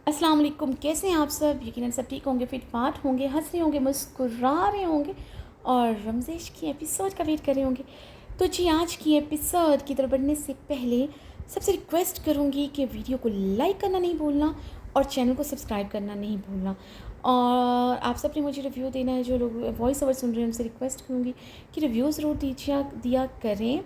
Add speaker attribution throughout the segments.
Speaker 1: अस्सलाम वालेकुम। कैसे हैं आप सब? यकीनन सब ठीक होंगे, फिट फाट होंगे, हंस रहे होंगे, मुस्कुरा रहे होंगे और रमज़ेश की एपिसोड का वेट कर रहे होंगे। तो जी, आज की एपिसोड की तरफ बढ़ने से पहले सबसे रिक्वेस्ट करूँगी कि वीडियो को लाइक करना नहीं भूलना और चैनल को सब्सक्राइब करना नहीं भूलना। और आप सब ने मुझे रिव्यू देना है, जो लोग वॉइस ओवर सुन रहे हैं उनसे रिक्वेस्ट करूँगी कि रिव्यू ज़रूर दिया करें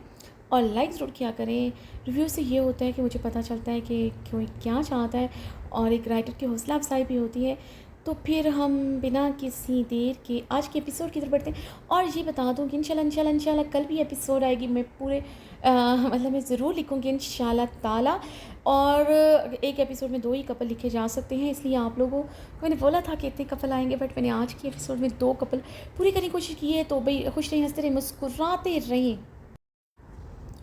Speaker 1: और लाइक ज़रूर किया करें। रिव्यू से ये होता है कि मुझे पता चलता है कि कोई क्या चाहता है और एक राइटर की हौसला अफजाई भी होती है। तो फिर हम बिना किसी देर के आज के एपिसोड की तरफ बढ़ते हैं। और ये बता दूँ कि इंशाल्लाह कल भी एपिसोड आएगी। मैं पूरे मतलब मैं ज़रूर लिखूँगी इंशाल्लाह ताला। और एक एपिसोड में 2 ही कपल लिखे जा सकते हैं, इसलिए आप लोगों को मैंने बोला था कि इतने कपल आएंगे, बट मैंने आज की एपिसोड में 2 कपल पूरी करने की कोशिश की है। तो भाई खुश रहें, हंसते रहें, मुस्कुराते रहें।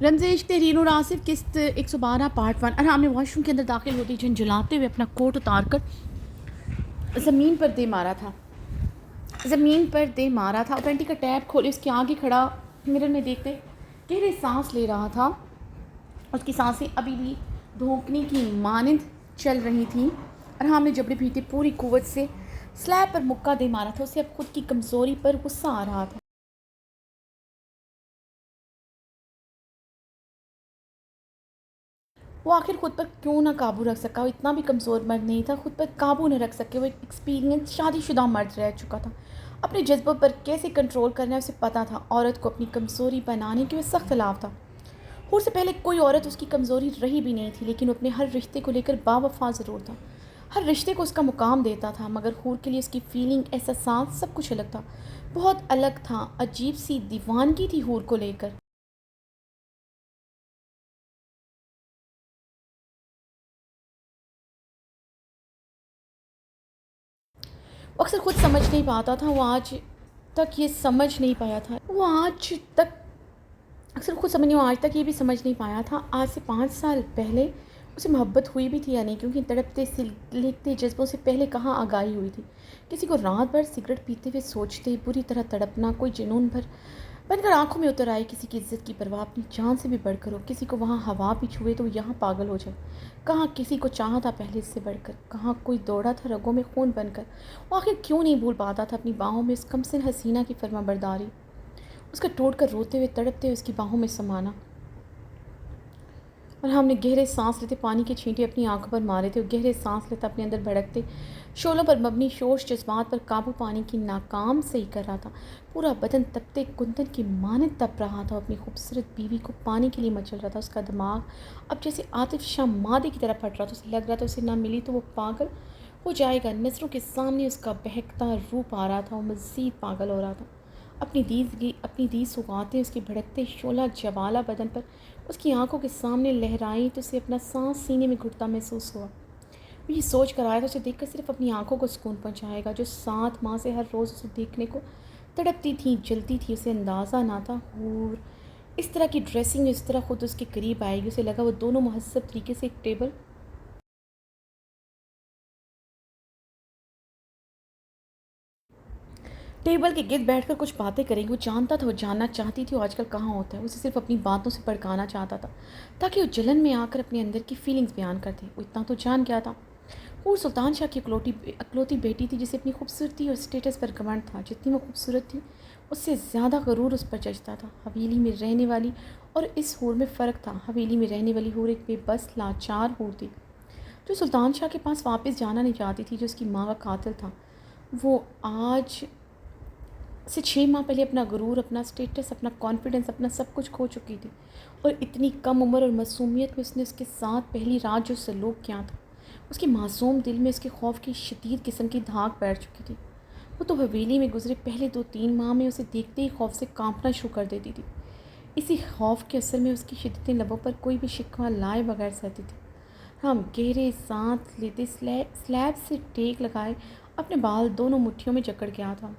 Speaker 1: रमज़ेश तहरीर और आसिफ किस्त 112 पार्ट 1। और हमने वॉशरूम के अंदर दाखिल होती झंझलाते हुए अपना कोट उतार कर ज़मीन पर दे मारा था। और पेंटी का टैप खोले उसके आगे खड़ा मिरर में देखते गहरे सांस ले रहा था। उसकी सांसें अभी भी धोंकने की मानंद चल रही थी। और हमने जबड़े पीटे पूरी कुव्वत से स्लैब पर मुक्का दे मारा था। उसे अब खुद की कमज़ोरी पर गुस्सा आ रहा था। वो आखिर खुद पर क्यों ना काबू रख सका। वो इतना भी कमज़ोर मर्द नहीं था, खुद पर काबू न रख सके। वो एक एक्सपीरियंस शादीशुदा मर्द रह चुका था। अपने जज्बों पर कैसे कंट्रोल करना है उसे पता था। औरत को अपनी कमज़ोरी बनाने के वह सख्त खिलाफ था। हूर से पहले कोई औरत उसकी कमज़ोरी रही भी नहीं थी, लेकिन वो अपने हर रिश्ते को लेकर बावफा ज़रूर था। हर रिश्ते को उसका मुकाम देता था। मगर हूर के लिए उसकी फीलिंग, एहसास सब कुछ अलग था, बहुत अलग था। अजीब सी दीवानगी थी हूर को लेकर। वो अक्सर खुद समझ नहीं पाता था। वो आज तक ये समझ नहीं पाया था। वो आज तक अक्सर खुद समझ नहीं, वो आज तक ये भी समझ नहीं पाया था आज से 5 साल पहले उसे मोहब्बत हुई भी थी या नहीं। क्योंकि तड़पते सिलगते जज्बों से पहले कहाँ आगाही हुई थी। किसी को रात भर सिगरेट पीते हुए सोचते बुरी तरह तड़पना कोई जुनून भर बनकर आंखों में उतर आए। किसी की इज्जत की परवाह अपनी जान से भी बढ़कर हो। किसी को वहाँ हवा भी छुए तो यहाँ पागल हो जाए। कहाँ किसी को चाहा था पहले इससे बढ़कर, कहाँ कोई दौड़ा था रगों में खून बनकर। वो आखिर क्यों नहीं भूल पाता था अपनी बाहों में उस कमसिन हसीना की फर्माबरदारी, उसका टूट कर रोते हुए तड़पते हुए उसकी बाहों में समाना। और हमने गहरे सांस लेते पानी के छींटे अपनी आंखों पर मारे थे। और गहरे सांस लेता अपने अंदर भड़कते शोलों पर मबनी शोश जज्बात पर काबू पाने की नाकाम सही कर रहा था। पूरा बदन तपते कुंदन की मानद तप रहा था। अपनी खूबसूरत बीवी को पाने के लिए मचल रहा था। उसका दिमाग अब जैसे आतिफ शाह मादे की तरह फट रहा था। उसे लग रहा था उसे ना मिली तो वो पागल हो जाएगा। नज़रों के सामने उसका बहकता रूप आ रहा था। वो मज़ीद पागल हो रहा था। अपनी दी सुगातें उसके भड़कते शोला जवाला बदन पर उसकी आंखों के सामने लहराई तो उसे अपना सांस सीने में घुटता महसूस हुआ। वो ये सोच कर आया था उसे देखकर सिर्फ अपनी आंखों को सुकून पहुंचाएगा, जो 7 माह से हर रोज़ उसे देखने को तड़पती थी, जलती थी। उसे अंदाज़ा ना था और इस तरह की ड्रेसिंग, इस तरह खुद उसके करीब आएगी। उसे लगा वो दोनों महज़ब तरीके से एक टेबल के गिर्द बैठकर कुछ बातें करेंगे। वो जानता था, वो जानना चाहती थी वो आजकल कहाँ होता है। उसे सिर्फ अपनी बातों से भड़काना चाहता था ताकि वो जलन में आकर अपने अंदर की फीलिंग्स बयान कर दे। वो इतना तो जान गया था वो सुल्तान शाह की अकलौती बेटी थी, जिसे अपनी खूबसूरती और स्टेटस पर घमंड था। जितनी वो खूबसूरत थी उससे ज़्यादा गरूर उस पर जचता था। हवेली में रहने वाली और इस हूर में फ़र्क था। हवेली में रहने वाली हूर एक बेबस लाचार हूर थी, जो सुल्तान शाह के पास वापस जाना नहीं चाहती थी, जो उसकी माँ का कातिल था। वो आज से 6 माह पहले अपना गुरूर, अपना स्टेटस, अपना कॉन्फिडेंस, अपना सब कुछ खो चुकी थी। और इतनी कम उम्र और मासूमियत में उसने उसके साथ पहली रात जो सलूक किया था, उसके मासूम दिल में उसके खौफ की शदीद किस्म की धाक बैठ चुकी थी। वो तो हवेली में गुजरे पहले 2-3 माह में उसे देखते ही खौफ से कांपना शुरू कर देती थी। इसी खौफ के असर में उसकी शिद्दतें लबों पर कोई भी शिकवा लाए बगैर सहती थी। हम गहरे सांस लेते स्लैब से टेक लगाए अपने बाल दोनों मुट्ठियों में जकड़ गया था।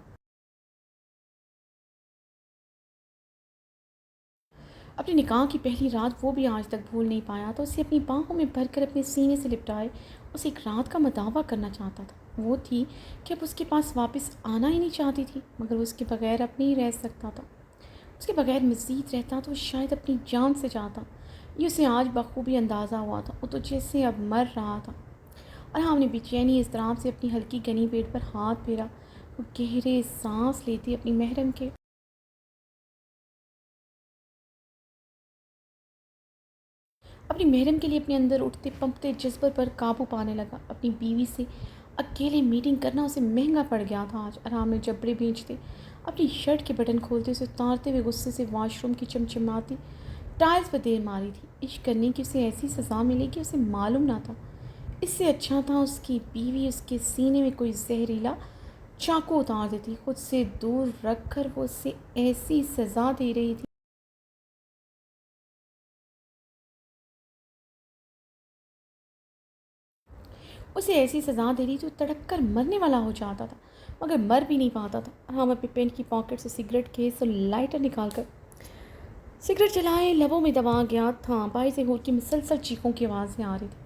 Speaker 1: अपने निकाह की पहली रात वो भी आज तक भूल नहीं पाया था। उसे अपनी बाहों में भरकर अपने सीने से लिपटाए उसे एक रात का मदावा करना चाहता था। वो थी कि अब उसके पास वापस आना ही नहीं चाहती थी, मगर वो उसके बगैर अब नहीं रह सकता था। उसके बगैर मज़ीद रहता तो शायद अपनी जान से जाता। ये उसे आज बखूबी अंदाज़ा हुआ था। वो तो जैसे अब मर रहा था। आराम ने बेचैनी इज़्तिराब से अपनी हल्की गनी पेट पर हाथ फेरा। वो गहरे सांस लेती अपनी महरम के लिए अपने अंदर उठते पंपते जज्बे पर काबू पाने लगा। अपनी बीवी से अकेले मीटिंग करना उसे महंगा पड़ गया था। आज आराम ने जबड़े बेचते अपनी शर्ट के बटन खोलते उसे उतारते हुए गुस्से से वॉशरूम की चमचमाती टाइल्स पर देर मारी थी। इश्क करने की उसे ऐसी सज़ा मिलेगी उसे मालूम ना था। इससे अच्छा था उसकी बीवी उसके सीने में कोई जहरीला चाकू उतार देती। खुद से दूर रख कर वो उसे ऐसी सज़ा दे रही थी। उसे ऐसी सज़ा दे रही थी, वो तड़प कर मरने वाला हो जाता था मगर मर भी नहीं पाता था। हम अपने पेंट की पॉकेट से सिगरेट केस और लाइटर निकाल कर सिगरेट जलाए लबों में दबा गया था। बाहर से होल की मुसलसल चीखों की आवाज़ें आ रही थी।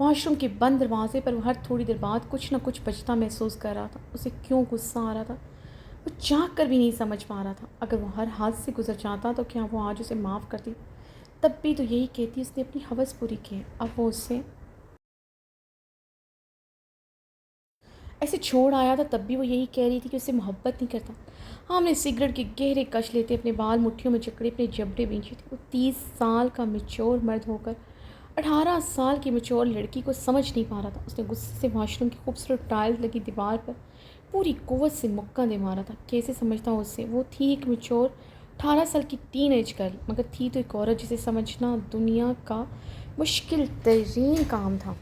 Speaker 1: वॉशरूम के बंद दरवाजे पर वो हर थोड़ी देर बाद कुछ न कुछ बचता महसूस कर रहा था। उसे क्यों गुस्सा आ रहा था वो चाह कर भी नहीं समझ पा रहा था। अगर वो हर हाथ से गुजर जाता तो क्या वो आज उसे माफ़ करती? तब भी तो यही कहती उसने अपनी हवस पूरी की है। अब वो उससे ऐसे छोड़ आया था तब भी वो यही कह रही थी कि उससे मोहब्बत नहीं करता। हाँ, हमने सिगरेट के गहरे कश लेते अपने बाल मुट्ठियों में जकड़े अपने जबड़े बींचे थे। वो 30 साल का मेच्योर मर्द होकर 18 साल की मेच्योर लड़की को समझ नहीं पा रहा था। उसने गुस्से से वॉशरूम की खूबसूरत टाइल्स लगी दीवार पर पूरी कुव्वत से मुक्का दे मारा था। कैसे समझता हूँ उससे? वो थी एक मेच्योर 18 साल की टीन एज गर्ल, मगर थी तो एक औरत जिसे समझना दुनिया का मुश्किल तरीन काम था।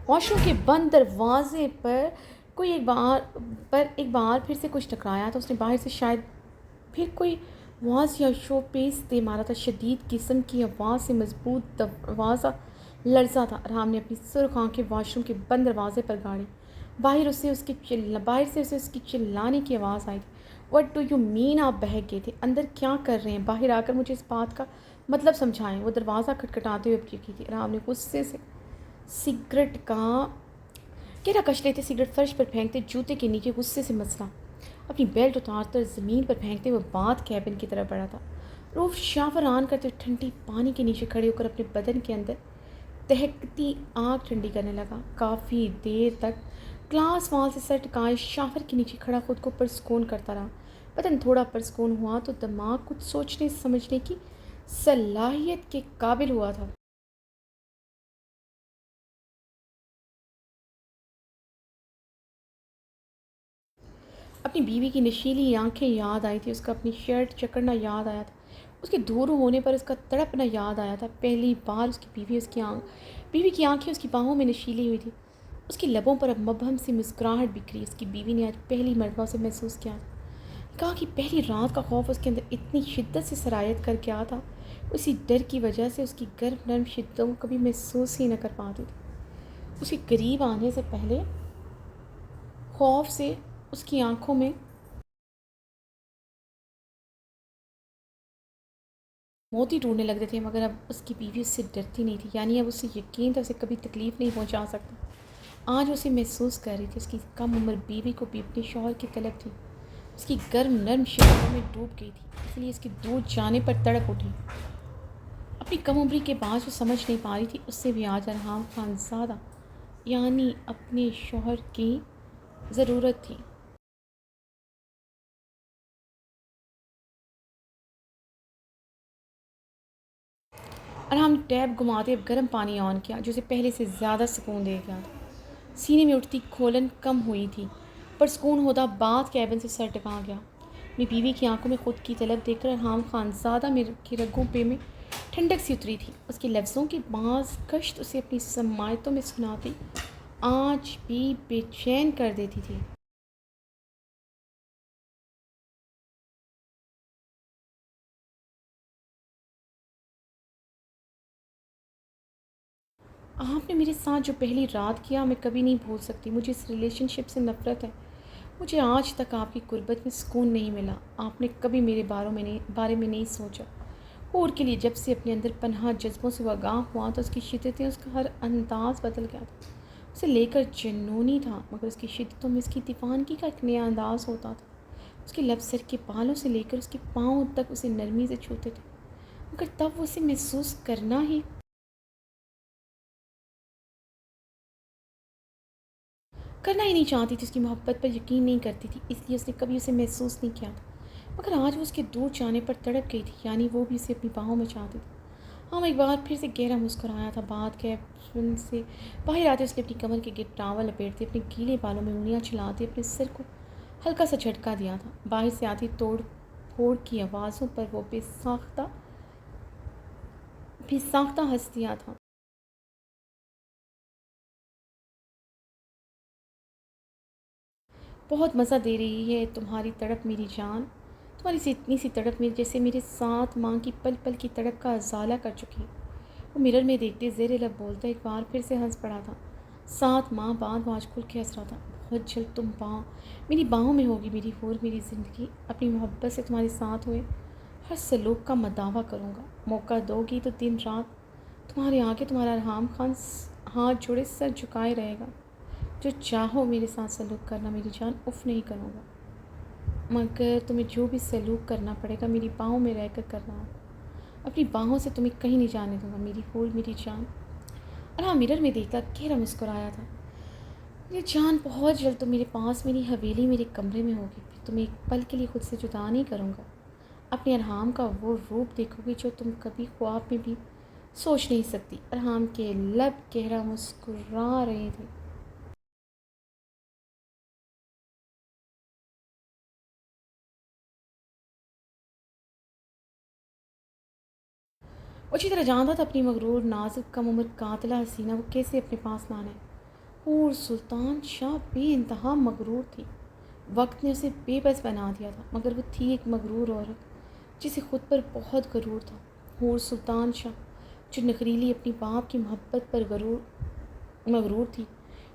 Speaker 1: वॉशरूम के बंद दरवाजे पर कोई एक बार फिर से कुछ टकराया तो उसने बाहर से शायद फिर कोई वाज या शो पेश दे मारा था। शदीद किस्म की आवाज़ से मजबूत दरवाज़ा लर्जा था। राम ने अपनी सुर्ख आंखें वॉशरूम के बंद दरवाजे पर गाड़ी। बाहर से उसे उसकी चिल्लाने की आवाज़ आई थी। What do you mean? आप बहक गए थे। अंदर क्या कर रहे हैं? बाहर आकर मुझे इस बात का मतलब समझाएं। वो दरवाज़ा खटखटाते हुए की थी। राम ने गुस्से से सिगरेट का गहरा कश लेते सिगरेट फर्श पर फेंकते जूते के नीचे गुस्से से मसला अपनी बेल्ट उतारकर ज़मीन पर फेंकते हुए बाथ कैबिन की तरफ बढ़ा था। रूफ शावर ऑन करते हुए ठंडी पानी के नीचे खड़े होकर अपने बदन के अंदर दहकती आग ठंडी करने लगा। काफ़ी देर तक ग्लास वॉल से सर टिकाए शावर के नीचे खड़ा खुद को परसकून करता रहा। बदन थोड़ा परसकून हुआ तो दिमाग कुछ सोचने समझने की सलाहियत के काबिल हुआ था। अपनी बीवी की नशीली आंखें याद आई थी। उसका अपनी शर्ट चकड़ना याद आया था। उसके दूर होने पर उसका तड़पना याद आया था। पहली बार उसकी बीवी की आंखें उसकी बाहों में नशीली हुई थी। उसके लबों पर अब मबहम सी मुस्कुराहट बिखरी। उसकी बीवी ने आज पहली मरतबा उसे महसूस किया था। कहा कि पहली रात का खौफ उसके अंदर इतनी शिद्दत से सरायत कर गया था। उसी डर की वजह से उसकी गर्म नर्म शिद्दत को कभी महसूस ही न कर पाती थी। उसके करीब आने से पहले खौफ से उसकी आंखों में मोती टूटने लगते थे, मगर अब उसकी बीवी उससे डरती नहीं थी। यानी अब उसे यकीन था उसे कभी तकलीफ़ नहीं पहुंचा सकता। आज उसे महसूस कर रही थी उसकी कम उम्र बीवी को भी अपने शौहर की तलब थी। उसकी गर्म नर्म शिकवों में डूब गई थी, इसलिए इसके दूर जाने पर तड़प उठी। अपनी कम उम्री के बाद जो समझ नहीं पा रही थी उससे भी आज अरहाम खानज़ादा यानी अपने शौहर की ज़रूरत थी। अरहाम ने टैब घुमाते अब गर्म पानी ऑन किया जो उसे पहले से ज़्यादा सुकून दे गया था। सीने में उठती खोलन कम हुई थी, पर सुकून होता बाथ कैबिन से सर टिका गया। अपनी बीवी की आंखों में खुद की तलब देखकर अरहाम खानज़ादा में की रगों पे में ठंडक सी उतरी थी। उसके लफ्ज़ों की बाज़ कश्त उसे अपनी समायतों में सुनाती आज भी बेचैन कर देती थी। आपने मेरे साथ जो पहली रात किया मैं कभी नहीं भूल सकती। मुझे इस रिलेशनशिप से नफ़रत है। मुझे आज तक आपकी गुर्बत में सुकून नहीं मिला। आपने कभी मेरे बारे में नहीं सोचा। और के लिए जब से अपने अंदर पनहा जज्बों से वो आगाह हुआ तो उसकी शिद्दतें उसका हर अंदाज बदल गया था। उसे लेकर जुनूनी था, मगर उसकी शिद्दतों में उसकी दीवानगी का एक नया अंदाज होता था। उसके लब सर के बालों से लेकर उसके पाँव तक उसे नरमी से छूते थे। मगर तब वो उसे महसूस करना ही नहीं चाहती थी, उसकी मोहब्बत पर यकीन नहीं करती थी, इसलिए उसने कभी उसे महसूस नहीं किया था। मगर आज वो उसके दूर जाने पर तड़प गई थी, यानी वो भी उसे अपनी बाहों में चाहती थी। हाँ, एक बार फिर से गहरा मुस्कुराया था। बात कैबिन से बाहर आते उसने अपनी कमर के गिर टावल लपेटते, अपने गीले बालों में उंगलियां चलाते अपने सिर को हल्का सा झटका दिया था। बाहर से आती तोड़ फोड़ की आवाज़ों पर वो बेसाख्ता हंस दिया था। बहुत मज़ा दे रही है तुम्हारी तड़प मेरी जान, तुम्हारी सी इतनी सी तड़प मेरी जैसे मेरे साथ माँ की पल पल की तड़प का अजाला कर चुकी। वो मिरर में देखते ज़ेर लब बोलता एक बार फिर से हंस पड़ा था। 7 माह बाद वो आज खुल के हंस रहा था। बहुत जल्द तुम मेरी बाहों में होगी मेरी होर मेरी ज़िंदगी, अपनी मोहब्बत से तुम्हारे साथ हुए हर सलूक का मैं दावा करूँगा। मौका दोगी तो दिन रात तुम्हारे आगे तुम्हारा अरहाम खान हाथ जोड़े सर झुकाए रहेगा। जो चाहो मेरे साथ सलूक करना मेरी जान, उफ़ नहीं करूँगा, मगर तुम्हें जो भी सलूक करना पड़ेगा मेरी बाहों में रहकर करना होगा। अपनी बाहों से तुम्हें कहीं नहीं जाने दूंगा मेरी होल मेरी जान। और हाँ, मिरर में देखकर गहरा मुस्कुराया था। मेरी जान, बहुत जल्द तुम मेरे पास मेरी हवेली मेरे कमरे में होगी, फिर तुम्हें एक पल के लिए खुद से जुदा नहीं करूँगा। अपने अरहाम का वो रूप देखोगे जो तुम कभी ख्वाब में भी सोच नहीं सकती। अरहाम के लब गहरा मुस्कुरा रहे थे। अच्छी तरह जानता था अपनी मगरूर नाजुक कम उम्र कातला हसीना वो कैसे अपने पास लाना है। और सुल्तान शाह बेइंतहा मगरूर थी। वक्त ने उसे बेबस बना दिया था, मगर वो थी एक मगरूर औरत जिसे खुद पर बहुत गरूर था। और सुल्तान शाह जो नखरीली अपनी बाप की मोहब्बत पर मगरूर थी,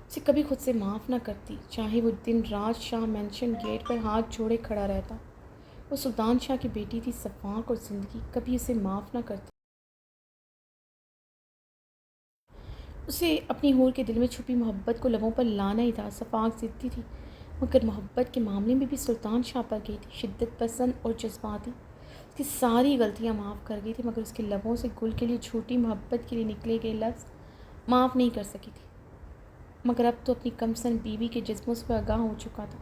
Speaker 1: उसे कभी खुद से माफ़ ना करती, चाहे वो दिन रात शाह मेंशन गेट पर हाथ जोड़े खड़ा रहता। वो सुल्तान शाह की बेटी थी सफ़ाक, और ज़िंदगी कभी उसे माफ़ ना करती। उसे अपनी हूर के दिल में छुपी मोहब्बत को लबों पर लाना ही था। सफ़ाक ज़िद्दी थी, मगर मोहब्बत के मामले में भी सुल्तान शाह पर गई थी। शिद्दत पसंद और जज्बाती, उसकी सारी गलतियाँ माफ़ कर गई थी, मगर उसके लबों से गुल के लिए झूठी मोहब्बत के लिए निकले गए लफ्ज़ माफ़ नहीं कर सकी थी। मगर अब तो अपनी कमसन बीवी के जज्बों से आगाह हो चुका था।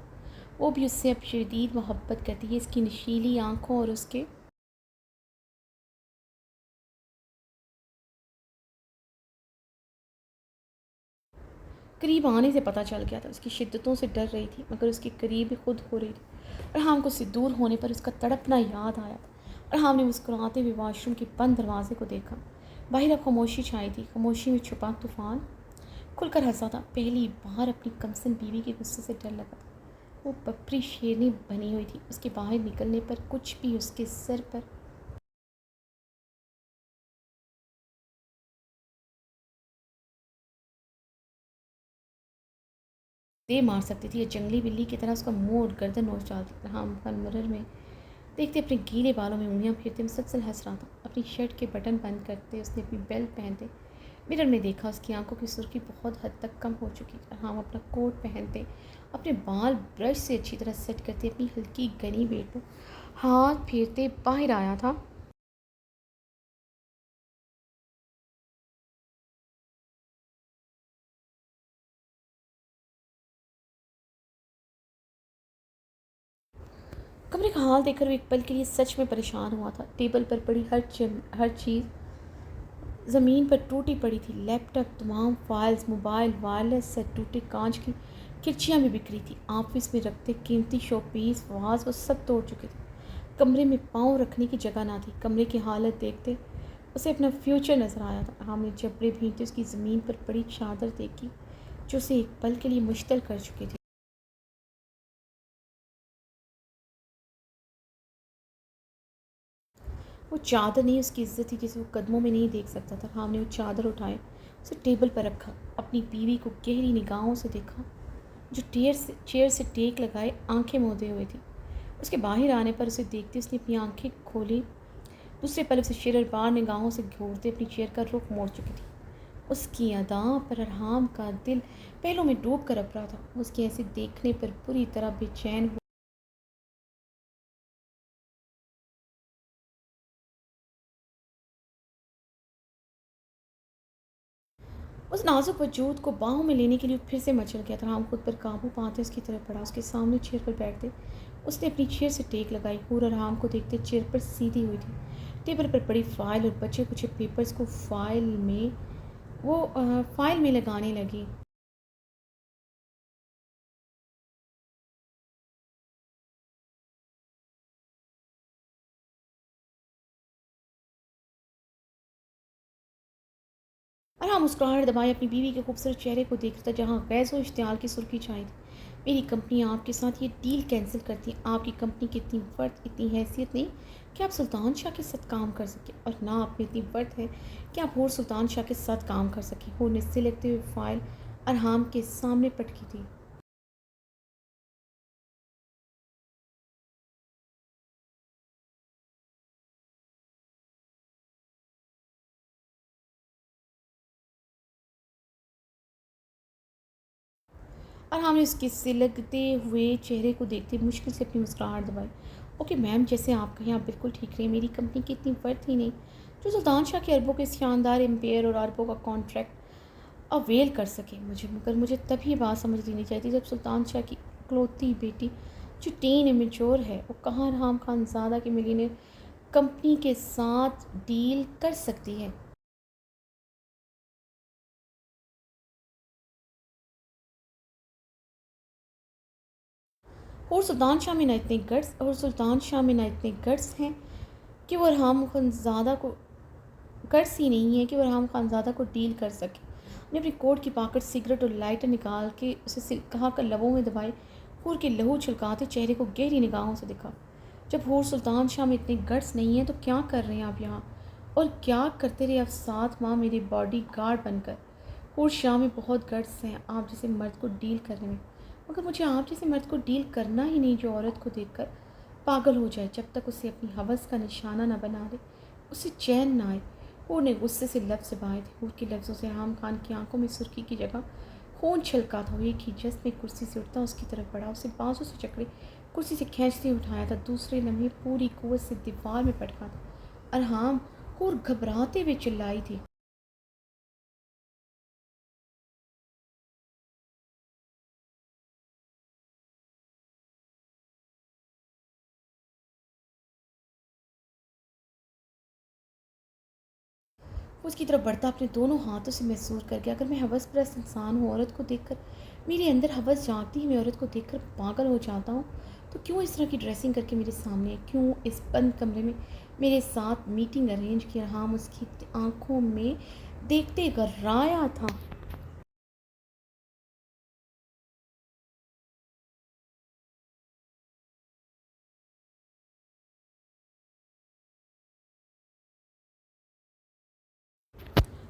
Speaker 1: वो भी उससे अब शदीद मोहब्बत करती है। इसकी नशीली आँखों और उसके करीब आने से पता चल गया था। उसकी शिद्दतों से डर रही थी, मगर उसके करीब ही खुद हो रही थी। अरहाम को उससे दूर होने पर उसका तड़पना याद आया था। अरहाम ने मुस्कुराते हुए वॉशरूम के बंद दरवाजे को देखा। बाहर अब खामोशी छाई थी। खामोशी में छुपा तूफान खुलकर हंसा था। पहली बार अपनी कमसन बीवी के गुस्से से डर लगा था। वो बपरी शेरनी बनी हुई थी। उसके बाहर निकलने पर कुछ भी उसके सर पर दे मार सकती थी, या जंगली बिल्ली की तरह उसका मुंह और गर्दन नोच डालती। हाँ, मिरर में देखते अपने गीले बालों में उंगलियां फेरते मुसलसल हंस रहा था। अपनी शर्ट के बटन बंद करते उसने अपनी बेल्ट पहनते मिरर में देखा। उसकी आंखों की सुर्खी बहुत हद तक कम हो चुकी थी। हाँ, अपना कोट पहनते, अपने बाल ब्रश से अच्छी तरह सेट करते, अपनी हल्की गनी बेट पर हाथ फेरते बाहर आया था। कमरे का हाल देखकर वो एक पल के लिए सच में परेशान हुआ था। टेबल पर पड़ी हर चीज़ ज़मीन पर टूटी पड़ी थी। लैपटॉप, तमाम फाइल्स, मोबाइल, वायरलेस सेट, टूटे कांच की खिड़कियाँ भी बिखरी थी। ऑफिस में रखते कीमती शोपीस वाज वो सब तोड़ चुके थे। कमरे में पाँव रखने की जगह ना थी। कमरे की हालत देखते उसे अपना फ्यूचर नजर आया था। हमने जबड़े भीनते उसकी ज़मीन पर पड़ी चादर देखी, जो उसे एक पल के लिए मुश्तल कर चुकी थी। वो चादर नहीं, उसकी इज्जत थी जिसे वो कदमों में नहीं देख सकता था। हमने वो चादर उठाए, उसे टेबल पर रखा, अपनी बीवी को गहरी निगाहों से देखा, जो चेयर से टेक लगाए आंखें मूंदे हुए थी। उसके बाहर आने पर उसे देखते उसने अपनी आंखें खोली। दूसरे पल उसे शेररबार निगाहों से घूरते अपनी चेयर का रुख मोड़ चुकी थी। उसकी अदा पर अरहाम का दिल पहलों में डूब कर अप रहा था। उसके ऐसे देखने पर पूरी तरह बेचैन उस नाजुक वजूद को बाहों में लेने के लिए फिर से मचल गया था। हम खुद पर काबू पाते उसकी तरफ बढ़ा, उसके सामने चेयर पर बैठ गए। उसने अपनी चेयर से टेक लगाई। हूर और राम को देखते चेयर पर सीधी हुई थी। टेबल पर पड़ी फाइल और बचे कुछ पेपर्स को फाइल में लगाने लगी। और हाँ, मुस्कुराहट दबाए अपनी बीवी के खूबसूरत चेहरे को देख रहा था, जहाँ गैस और इश्तिहाल की सुर्खी छाई थी। मेरी कंपनी आपके साथ ये डील कैंसिल करती है। आपकी कंपनी की इतनी वर्थ, इतनी हैसियत नहीं कि आप सुल्तान शाह के साथ काम कर सके, और ना आप में इतनी वर्थ है कि आप और सुल्तान शाह के साथ काम कर सके। वो निस्से लगते हुए फाइल अरहाम के सामने पटकी थी। और हमने उसके सिलगते हुए चेहरे को देखते मुश्किल से अपनी मुस्कुराहट दबाई। ओके मैम, जैसे आप कहें, आप बिल्कुल ठीक रहे। मेरी कंपनी की इतनी वर्थ ही नहीं जो सुल्तान शाह के अरबों के शानदार एम्पायर और अरबों का कॉन्ट्रैक्ट अवेल कर सके मुझे। मगर मुझे तभी बात समझ लेनी चाहिए जब सुल्तान शाह की इकलौती बेटी, जो टीन इमेच्योर है, वो कहाँ राम खानजादा के मिलीनियर कंपनी के साथ डील कर सकती है। और सुल्तान शाह में ना इतने गट्स हैं कि वो राम खानजादा को गर्स ही नहीं है कि वो राम खानज़ादा को डील कर सके। उसने अपनी कोट की पॉकेट सिगरेट और लाइटर निकाल के उसे कहा कर लबों में दबाए। हूर के लहू छलकाते चेहरे को गहरी निगाहों से देखा। जब हूर सुल्तान शाह में इतने गट्स नहीं है तो क्या कर रहे हैं आप यहाँ, और क्या करते रहे आप 7 माह मेरे बॉडी गार्ड बनकर। हूर शाह में बहुत गट्स हैं आप जैसे मर्द को डील करने में, मगर मुझे आप जैसे मर्द को डील करना ही नहीं जो औरत को देखकर पागल हो जाए, जब तक उसे अपनी हवस का निशाना न बना दे, उसे चैन ना आए। हूर ने गुस्से से लफ्ज़ दबाए थे। हूर के लफ्ज़ों से राम खान की आंखों में सुर्खी की जगह खून छलका था। वो एक ही जस्ट में कुर्सी से उठता उसकी तरफ बढ़ा, उसे बाजू से जकड़े कुर्सी से खींचते उठाया था। दूसरे लम्हे पूरी कुव्वत से दीवार में पटका था। अरहाम, हूर घबराते हुए चिल्लाई थी। वो उसकी तरफ बढ़ता अपने दोनों हाथों से महसूस कर गया, अगर मैं हवस परस्त इंसान हूँ, औरत को देखकर मेरे अंदर हवस जागती है, मैं औरत को देखकर पागल हो जाता हूँ, तो क्यों इस तरह की ड्रेसिंग करके मेरे सामने, क्यों इस बंद कमरे में मेरे साथ मीटिंग अरेंज किया। हाँ, उसकी आंखों में देखते गर्राया था।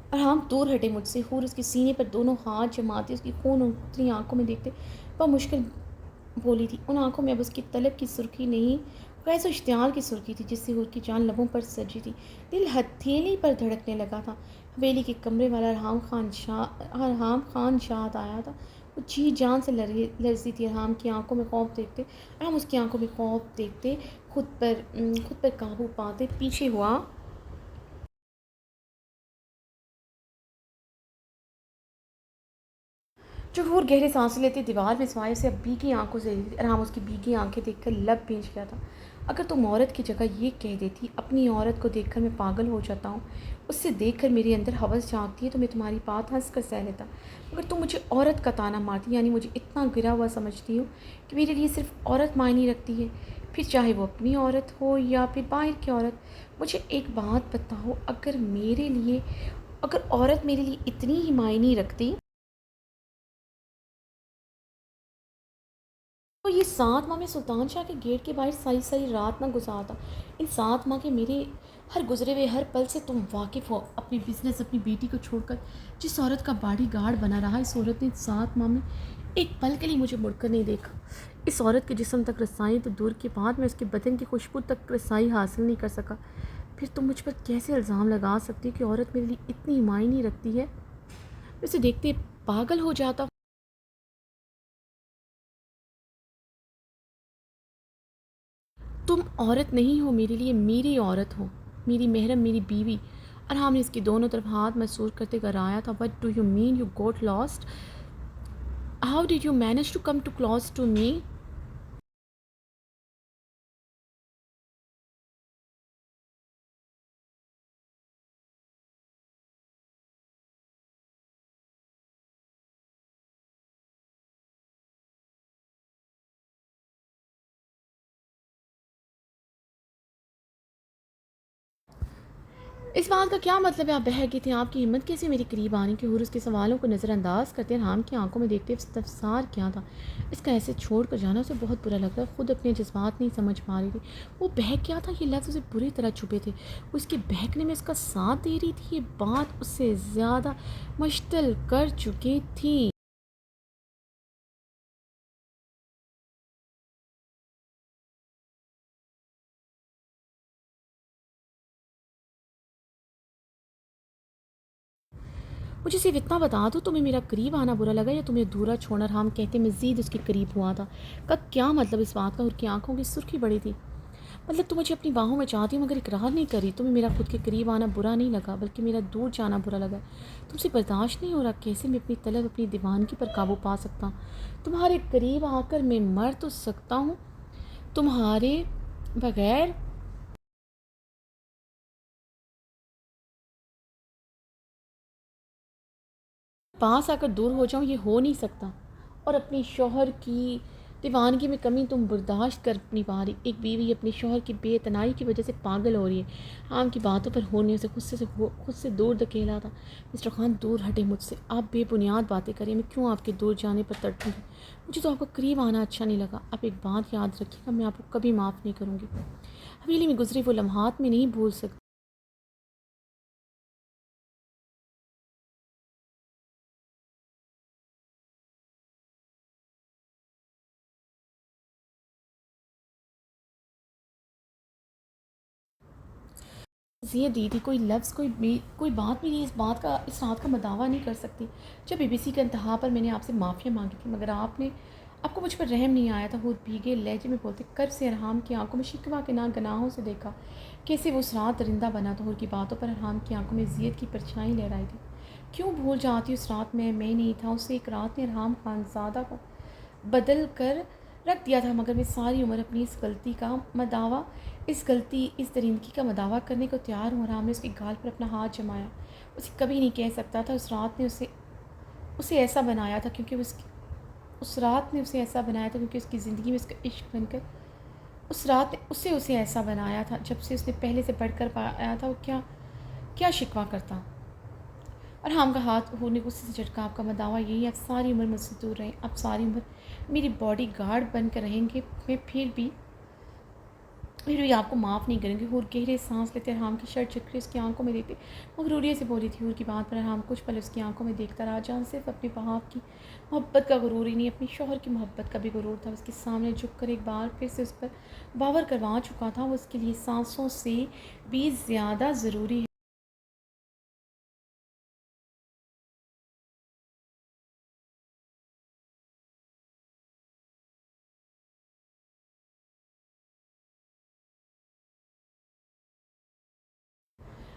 Speaker 1: और हम दूर हटे मुझसे। हूर उसके सीने पर दोनों हाथ जमाते उसकी खून उतरी आंखों में देखते वह मुश्किल बोली थी। उन आंखों में अब उसकी तलब की सुर्खी नहीं, कैसो इश्तियाल की सुर्खी थी, जिससे हूर की जान लबों पर सजी थी। दिल हथेली पर धड़कने लगा था। हवेली के कमरे वाला रहाम खान शाद आया था। वो जी जान से लरजी थी। राम की आंखों में खौफ देखते, राम उसकी आंखों में खौफ देखते खुद पर काबू पाते पीछे हुआ। जो हूर गहरे सांसें लेती दीवार में समाये उसे अब भीगी आंखों से देखती थी। राम उसकी भीगी आंखें देखकर लब भींच गया था। अगर तुम औरत की जगह ये कह देती अपनी औरत को देखकर मैं पागल हो जाता हूँ, उससे देखकर मेरे अंदर हवस जागती है, तो मैं तुम्हारी बात हंस कर सह लेता। मगर तुम मुझे औरत का ताना मारती, यानी मुझे इतना गिरा हुआ समझती हो कि मेरे लिए सिर्फ औरत मायने रखती है, फिर चाहे वो अपनी औरत हो या फिर बाहर की औरत। मुझे एक बात बताओ, अगर औरत मेरे लिए इतनी ही मायने रखती, तो ये 7 माह में सुल्तान शाह के गेट के बाहर सारी सारी रात ना गुजारता। इन 7 माह के मेरे हर गुजरे हुए हर पल से तुम वाकिफ़ हो। अपनी बिजनेस, अपनी बेटी को छोड़कर जिस औरत का बॉडी गार्ड बना रहा, इस औरत ने 7 माह में एक पल के लिए मुझे मुड़कर नहीं देखा। इस औरत के जिस्म तक रसाई तो दूर के बाद में उसके बदन की खुशबू तक रसाई हासिल नहीं कर सका। फिर तुम मुझ पर कैसे इल्ज़ाम लगा सकती हो कि औरत मेरे लिए इतनी मायने रखती है। मैं उसे देखते पागल हो जाता। तुम औरत नहीं हो मेरे लिए, मेरी औरत हो, मेरी महरम, मेरी बीवी। और हमने इसकी दोनों तरफ हाथ महसूस करते कराया था। What do you mean you got lost? How did you manage to come to close to me? इस बात का क्या मतलब है आप बह गई थी? आपकी हिम्मत कैसे मेरे करीब आने की? और उसके सवालों को नज़रअंदाज करते राम की आंखों में देखते इस्तफसार क्या था? इसका ऐसे छोड़ कर जाना उसे बहुत बुरा लग रहा। खुद अपने जज्बात नहीं समझ पा रही थी। वो बह क्या था? ये लफ्ज़ उसे बुरी तरह छुपे थे। वो इसके बहकने में इसका साथ दे रही थी। ये बात उससे ज़्यादा मुश्तिल कर चुकी थी। मुझे सिर्फ इतना बता दो, तुम्हें मेरा करीब आना बुरा लगा या तुम्हें अधूरा छोड़ना? हम कहते मज़ीद उसके करीब हुआ था का क्या मतलब इस बात का? और की आंखों की सुर्खी बड़ी थी। मतलब तुम मुझे अपनी बाहों में चाहती हो मगर इकरार नहीं करी। तुम्हें मेरा खुद के करीब आना बुरा नहीं लगा बल्कि मेरा दूर जाना बुरा लगा। तुमसे बर्दाश्त नहीं हो रहा। कैसे मैं अपनी तलब अपनी दीवानगी पर काबू पा सकता हूँ? तुम्हारे करीब आकर मैं मर तो सकता हूँ तुम्हारे बगैर। पास आकर दूर हो जाऊँ ये हो नहीं सकता। और अपने शौहर की दीवानगी में कमी तुम बर्दाश्त कर नहीं पा रही। एक बीवी अपने शौहर की बेतनाई की वजह से पागल हो रही है। आम की बातों पर होने से खुद से दूर धकेला था। मिस्टर खान दूर हटे मुझसे। आप बेबुनियाद बातें करें। मैं क्यों आपके दूर जाने पर तड़पूंगी? मुझे तो आपका करीब आना अच्छा नहीं लगा। आप एक बात याद रखिएगा, मैं आपको कभी माफ़ नहीं करूँगी। हवेली में गुजरे वो लम्हात में नहीं भूल सकती। ये दीदी कोई लफ्ज़ कोई बात भी नहीं इस रात का मदावा नहीं कर सकती। जब बीबीसी के इंतहा पर मैंने आपसे माफ़िया मांगी थी मगर आपको मुझ पर रहम नहीं आया था। वो भीगे लहजे में बोलते कर्ब से अरहाम की आंखों में शिकवा के ना गनाहों से देखा कैसे वो उस रात दरिंदा बना था। और की बातों पर अरहाम की आंखों में ज़ियत की परछाई लहराई थी। क्यों भूल जाती उस रात में मैं नहीं था? उसे एक रात ने अरहाम खानज़ादा को बदल कर रख दिया था मगर मैं सारी उम्र अपनी इस गलती इस दरिंदगी का मदावा करने को तैयार हूँ। आराम ने उसके गाल पर अपना हाथ जमाया। उसे कभी नहीं कह सकता था उस रात ने उसे ऐसा बनाया था क्योंकि उस रात ने उसे ऐसा बनाया था क्योंकि उसकी ज़िंदगी में उसका इश्क बनकर उस रात ने उसे ऐसा बनाया था। जब से उसने पहले से बढ़कर पाया था वो क्या क्या शिकवा करता। और हम का हाथ होने को उससे झटका। आपका मदावा यही, आप सारी उम्र मुझसे दूर रहें। आप सारी उम्र मेरी बॉडी गार्ड बन कर रहेंगे। मैं फिर भी आपको माफ़ नहीं करेंगे। हूर गहरे सांस लेते अरहाम की शर्ट चक्री उसकी आंखों में देखते मगरूरियत से बोली थी। हूर की बात पर अरहाम कुछ पल उसकी आंखों में देखता रहा। जान सिर्फ अपनी बहाव की मोहब्बत का गुरूर ही नहीं अपनी शौहर की मोहब्बत का भी गुरूर था। उसके सामने झुक कर एक बार फिर से उस पर बावर करवा चुका था। वो उसके लिए सांसों से भी ज़्यादा ज़रूरी है।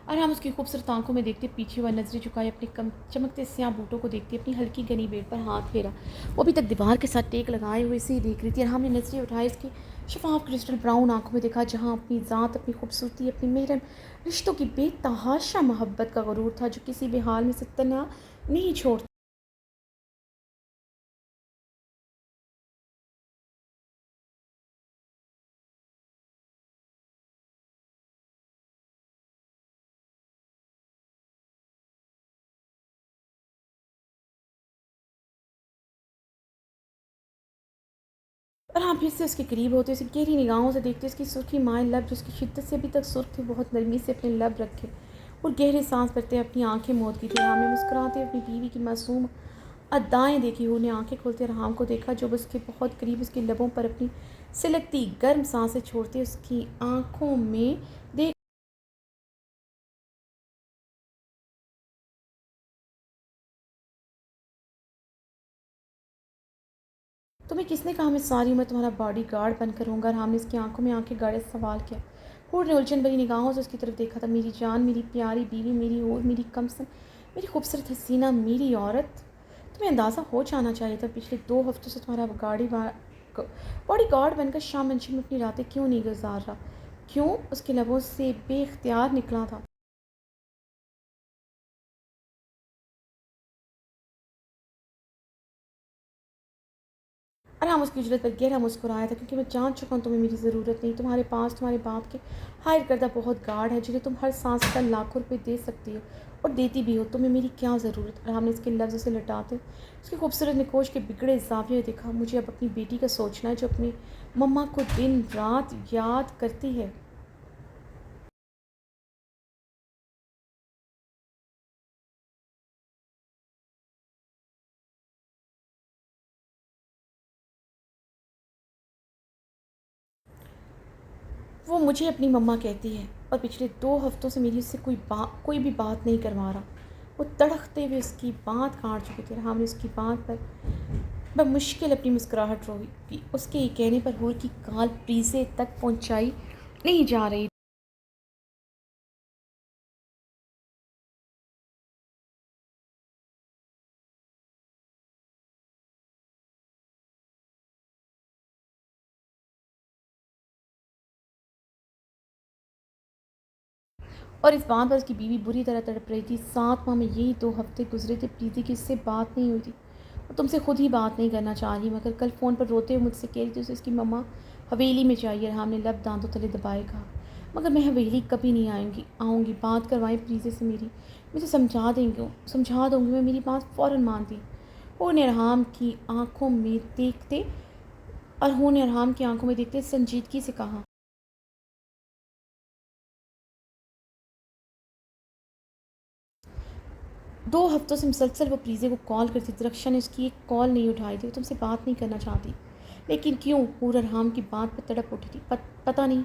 Speaker 1: और हम उसकी खूबसूरत आंखों में देखते पीछे वह नजरें झुकाए अपने कम चमकते स्याह बूटों को देखती अपनी हल्की गनी बेड पर हाथ फेरा। वो अभी तक दीवार के साथ टेक लगाए हुए से ही देख रही थी। और हमने नजरें उठाई इसकी शफाफ क्रिस्टल ब्राउन आंखों में देखा जहाँ अपनी ज़ात अपनी खूबसूरती अपनी मेहरम रिश्तों की बेतहाशा मोहब्बत का गुरूर था जो किसी भी हाल में से तना नहीं छोड़ता। और हाँ फिर से उसके करीब होते उसे गहरी निगाहों से देखते उसकी सुर्खी माए लब जिसकी शिद्दत से अभी तक सुर्ख थे बहुत नरमी से अपने लब रखे और गहरे सांस भरते अपनी आंखें मोद की थी। राम ने मुस्कुराते अपनी बीवी की मासूम अदाएँ देखी। उन्हें आंखें खोलते राम को देखा जो उसके बहुत करीब उसके लबों पर अपनी सिलकती गर्म सांसें छोड़ते उसकी आंखों में देख। तुम्हें किसने कहा मैं सारी उम्र तुम्हारा बॉडी गार्ड बनकर रहूँगा? राम ने इसकी आंखों में आंखें गाड़े सवाल किया। हूर ने उलझन भरी निगाहों से उसकी तरफ देखा था। मेरी जान, मेरी प्यारी बीवी, मेरी हूर, मेरी कमसन, मेरी खूबसूरत हसीना, मेरी औरत, तुम्हें अंदाज़ा हो जाना चाहिए था पिछले 2 हफ्तों से तुम्हारा बॉडी गार्ड बनकर शाम मंशिर में अपनी रातें क्यों नहीं गुजार रहा। क्यों? उसके लबों से बेख्तियार निकला था। आराम उसकी उजरत पर गहरा मुस्कुराया था, क्योंकि मैं जान चुका हूँ तुम्हें मेरी ज़रूरत नहीं। तुम्हारे पास तुम्हारे बाप के हायर करदा बहुत गार्ड है, जिन्हें तुम हर सांस पर लाखों रुपए दे सकती हो और देती भी हो। तुम्हें मेरी क्या ज़रूरत। आराम ने इसके लफ्ज़ से लटाते उसकी खूबसूरत निकोश के बिगड़े जाविये देखा। मुझे अब अपनी बेटी का सोचना है, जो अपनी मम्मा को दिन रात याद करती है। वो मुझे अपनी मम्मा कहती है, और पिछले 2 हफ्तों से मेरी उससे कोई भी बात नहीं करवा रहा। वो तड़कते हुए उसकी बात काट चुके थे। हमने उसकी बात पर बमुश्किल अपनी मुस्कुराहट रोकी। उसके ये कहने पर हूर की काल प्रीजे तक पहुंचाई नहीं जा रही। और इस बात पर उसकी बीवी बुरी तरह तड़प रही थी। 7 माह में यही 2 हफ्ते गुजरे थे, प्रीति की उससे बात नहीं हुई थी। वो तुमसे खुद ही बात नहीं करना चाह रही, मगर कल फ़ोन पर रोते हुए मुझसे कह रही थी उसे उसकी मम्मा हवेली में चाहिए। हमने लब दांतों तले दबाए कहा, मगर मैं हवेली कभी नहीं आऊँगी। बात करवाएं प्रीति से मेरी, मैं तो समझा दूँगी। मैं मेरी बात फ़ौरन मानती। वो ने अरहाम की आंखों में देखते अरहू ने अरहाम की आंखों में देखते संजीदगी से कहा, 2 हफ्तों से मुसलसल वो प्रीज़े को कॉल करती थी। रक्षा ने उसकी एक कॉल नहीं उठाई थी। वो तुमसे बात नहीं करना चाहती, लेकिन क्यों? हूर अरहाम की बात पर तड़प उठी थी। पता नहीं।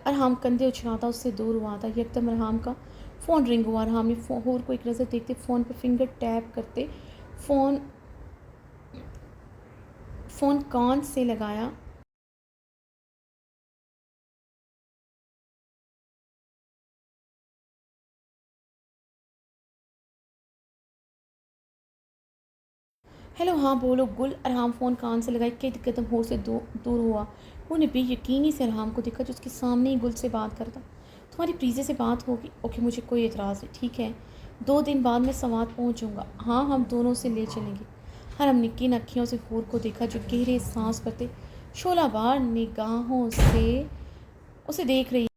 Speaker 1: अरहाम कंधे उछलाता उससे दूर हुआ था। यकदम अरहाम का फ़ोन रिंग हुआ। अरहाम ने हूर को एक नज़र देखते फ़ोन पर फिंगर टैप करते फ़ोन फ़ोन कान से लगाया। हेलो, हाँ बोलो गुल। अरहाम फ़ोन कान से लगाए कई कदम हूर से दूर हुआ। हूर ने बेयकीनी से अरहाम को देखा, जो उसके सामने ही गुल से बात करता। तुम्हारी प्रीजे से बात होगी? ओके, मुझे कोई एतराज़ नहीं, ठीक है। 2 दिन बाद मैं सवात पहुँचूँगा। हाँ, हम दोनों से ले चलेंगे। हर हमने किन अखियों से हूर को देखा, जो गहरे सांस भरते शोलाबार निगाहों से उसे देख रही।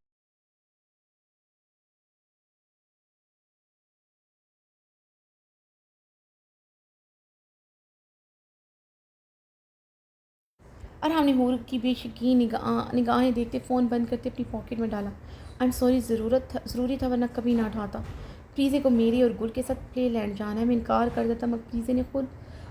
Speaker 1: और हमने हूर की बेशकीन निगाहें देखते फ़ोन बंद करते अपनी पॉकेट में डाला। आई एम सॉरी, ज़रूरी था, वरना कभी ना उठाता। प्रीज़े को मेरी और गुल के साथ प्ले लैंड जाना है। मैं इनकार कर देता, मगर प्रीज़े ने खुद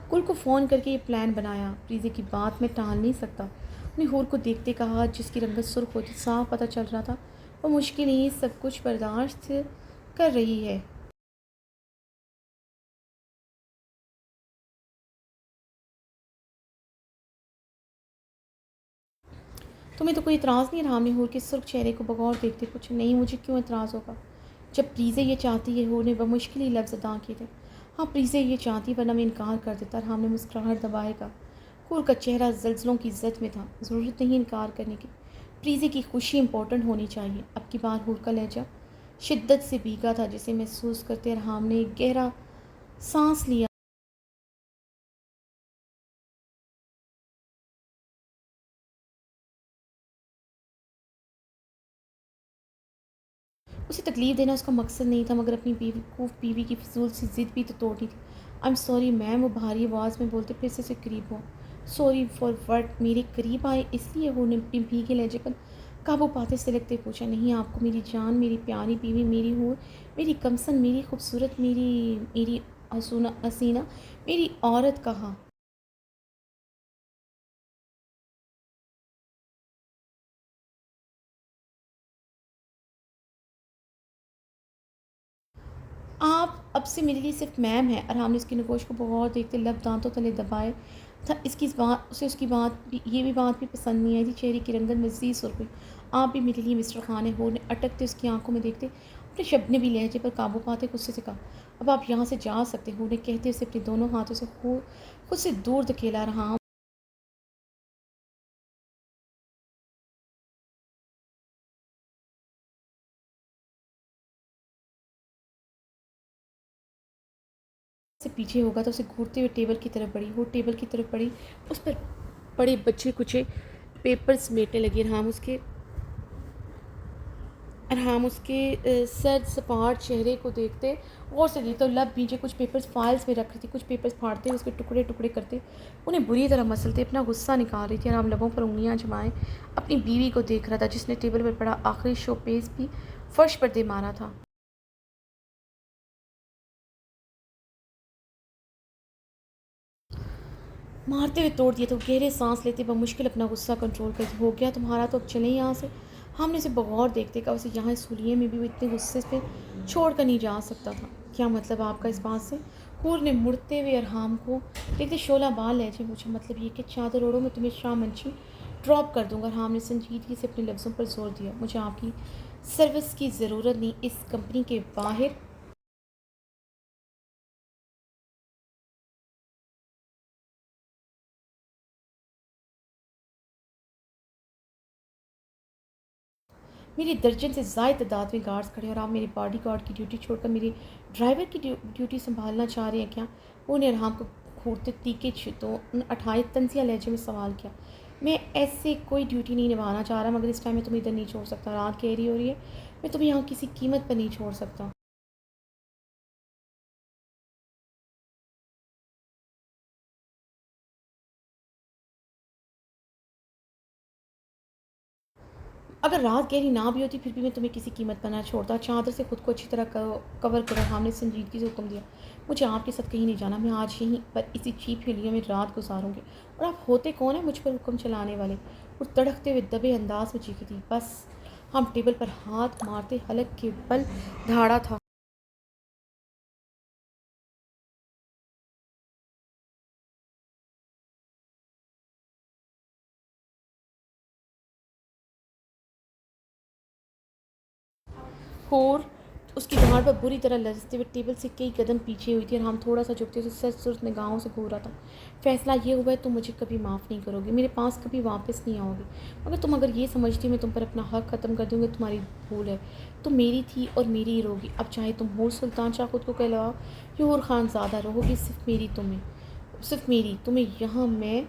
Speaker 1: गुल को फ़ोन करके ये प्लान बनाया। प्रीज़े की बात मैं टाल नहीं सकता। अपने हूर को देखते कहा, जिसकी रंगत सुर्ख होती साफ पता चल रहा था वो मुश्किल ही सब कुछ बर्दाश्त कर रही है। तुम्हें तो कोई इतराज़ नहीं? रहा। हमने हूर के सुर्ख चेहरे को बगौर देखते कुछ नहीं। मुझे क्यों इतराज़ होगा, जब प्रीज़े ये चाहती है। हूर ने बमुश्किल ही लफ्ज़ अदा किए थे। हाँ, प्रीज़े ये चाहती, वरना मैं इनकार कर देता। और हमने मुस्कुराहट दबाएगा। हूर का चेहरा ज़लज़लों की ज़द में था। ज़रूरत नहीं इनकार करने की। प्रीज़े की खुशी इंपॉर्टेंट होनी चाहिए। अब की बार हूर का लहजा शिद्दत से भीगा था, जिसे महसूस करते अरहाम ने एक गहरा सांस लिया। उसे तकलीफ़ देना उसका मकसद नहीं था, मगर अपनी बीवी की फिजूल सी ज़िद भी तो तोड़नी थी। आई एम सॉरी मैम, वो भारी आवाज़ में बोलते फिर से करीब हुआ। Sorry for what? मेरे करीब आए इसलिए? वो ने अपनी भीगे लहजे पर काबू पाते सिलकते पूछा। नहीं, आपको मेरी जान, मेरी प्यारी बीवी, मेरी हूर, मेरी कमसन, मेरी खूबसूरत, मेरी मेरी हसीना, मेरी औरत कहा। आप अब से मेरे लिए सिर्फ मैम हैं। और हमने इसकी नगोश को बहुत देखते लब दांतों तले दबाए था। इसकी इस बात उसे उसकी बात भी ये भी बात भी पसंद नहीं आई थी। चेहरे की रंगत मज़ीद सुर्ख हुई। आप भी मेरे लिए मिस्टर खान है। हूर ने अटकते उसकी आंखों में देखते अपने शबनबी लहजे पर काबू पाते गुस्से से कहा, अब आप यहाँ से जा सकते। हूर ने कहते उसे अपने दोनों हाथों से खुद से दूर धकेला रहा से पीछे होगा तो उसे घूरते हुए टेबल की तरफ बढ़ी। वो टेबल की तरफ बढ़ी, उस पर बड़े बच्चे कुचे पेपर्स समेटने लगे। हम उसके सर सपाट चेहरे को देखते और से देखते, लब भींचे कुछ पेपर्स फाइल्स में रख रही थी, कुछ पेपर्स फाड़ते उसके टुकड़े टुकड़े करते, उन्हें बुरी तरह मसलते अपना गुस्सा निकाल रही थी। आराम लबों पर उंगलियां जमाए अपनी बीवी को देख रहा था, जिसने टेबल पर पड़ा आखिरी शो पेज भी फर्श पर दे मारा था। मारते हुए तोड़ दिए तो गहरे सांस लेते मुश्किल अपना गुस्सा कंट्रोल कर हो गया तुम्हारा, तो अब चले यहाँ से। हमने उसे बगौर देखते कहा उसे यहाँ इस हुलिये में भी वो इतने गुस्से से छोड़ कर नहीं जा सकता था। क्या मतलब आपका इस बात से? हूर ने मुड़ते हुए अरहाम को देखते शोला बाल लहजे पूछा, मतलब ये कि चादर ओढ़ो, मैं तुम्हें शाम मंची ड्रॉप कर दूंगा। अरहाम ने संजीदगी से अपने लफ्ज़ों पर जोर दिया, मुझे आपकी सर्विस की ज़रूरत नहीं। इस कंपनी के बाहर मेरी दर्जन से ज़ायद तादाद में गार्ड्स खड़े और आप मेरे बॉडी गार्ड की ड्यूटी छोड़कर मेरे ड्राइवर की ड्यूटी संभालना चाह रहे हैं क्या? उन्हें अरहाम को घूरते तीखे छुतों अठाए तंजिया लहजे में सवाल किया। मैं ऐसे कोई ड्यूटी नहीं निभाना चाह रहा, मगर इस टाइम में तुम्हें इधर नहीं छोड़ सकता। रात गहरी हो रही है, मैं तुम्हें यहाँ किसी कीमत पर नहीं छोड़ सकता। अगर रात गहरी ना भी होती फिर भी मैं तुम्हें किसी कीमत पर ना छोड़ता। चादर से खुद को अच्छी तरह कवर करो। हमने संजीदगी से हुक्म दिया, मुझे आपके साथ कहीं नहीं जाना। मैं आज यहीं पर इसी चीप हिलिया में रात गुजारूंगी। और आप होते कौन है मुझ पर हुक्म चलाने वाले? और तड़कते हुए दबे अंदाज में चीखी थी। बस हम टेबल पर हाथ मारते हलक के बल धाड़ा था। और उसकी दाढ़ पर बुरी तरह लरसते हुए टेबल से कई कदम पीछे हुई थी और हम थोड़ा सा झुकते उसे सर सुर्ख निगाहों से घूर रहा था। फैसला ये हुआ है, तुम मुझे कभी माफ़ नहीं करोगी, मेरे पास कभी वापस नहीं आओगी। मगर तुम अगर ये समझती हो मैं तुम पर अपना हक ख़त्म कर दूँगी, तुम्हारी भूल है। तुम मेरी थी और मेरी ही रहोगी। अब चाहे तुम हूर सुल्तान शाह खुद को कहलाओ या हूर खानज़ादा, रहोगी सिर्फ मेरी तुम्हें यहाँ मैं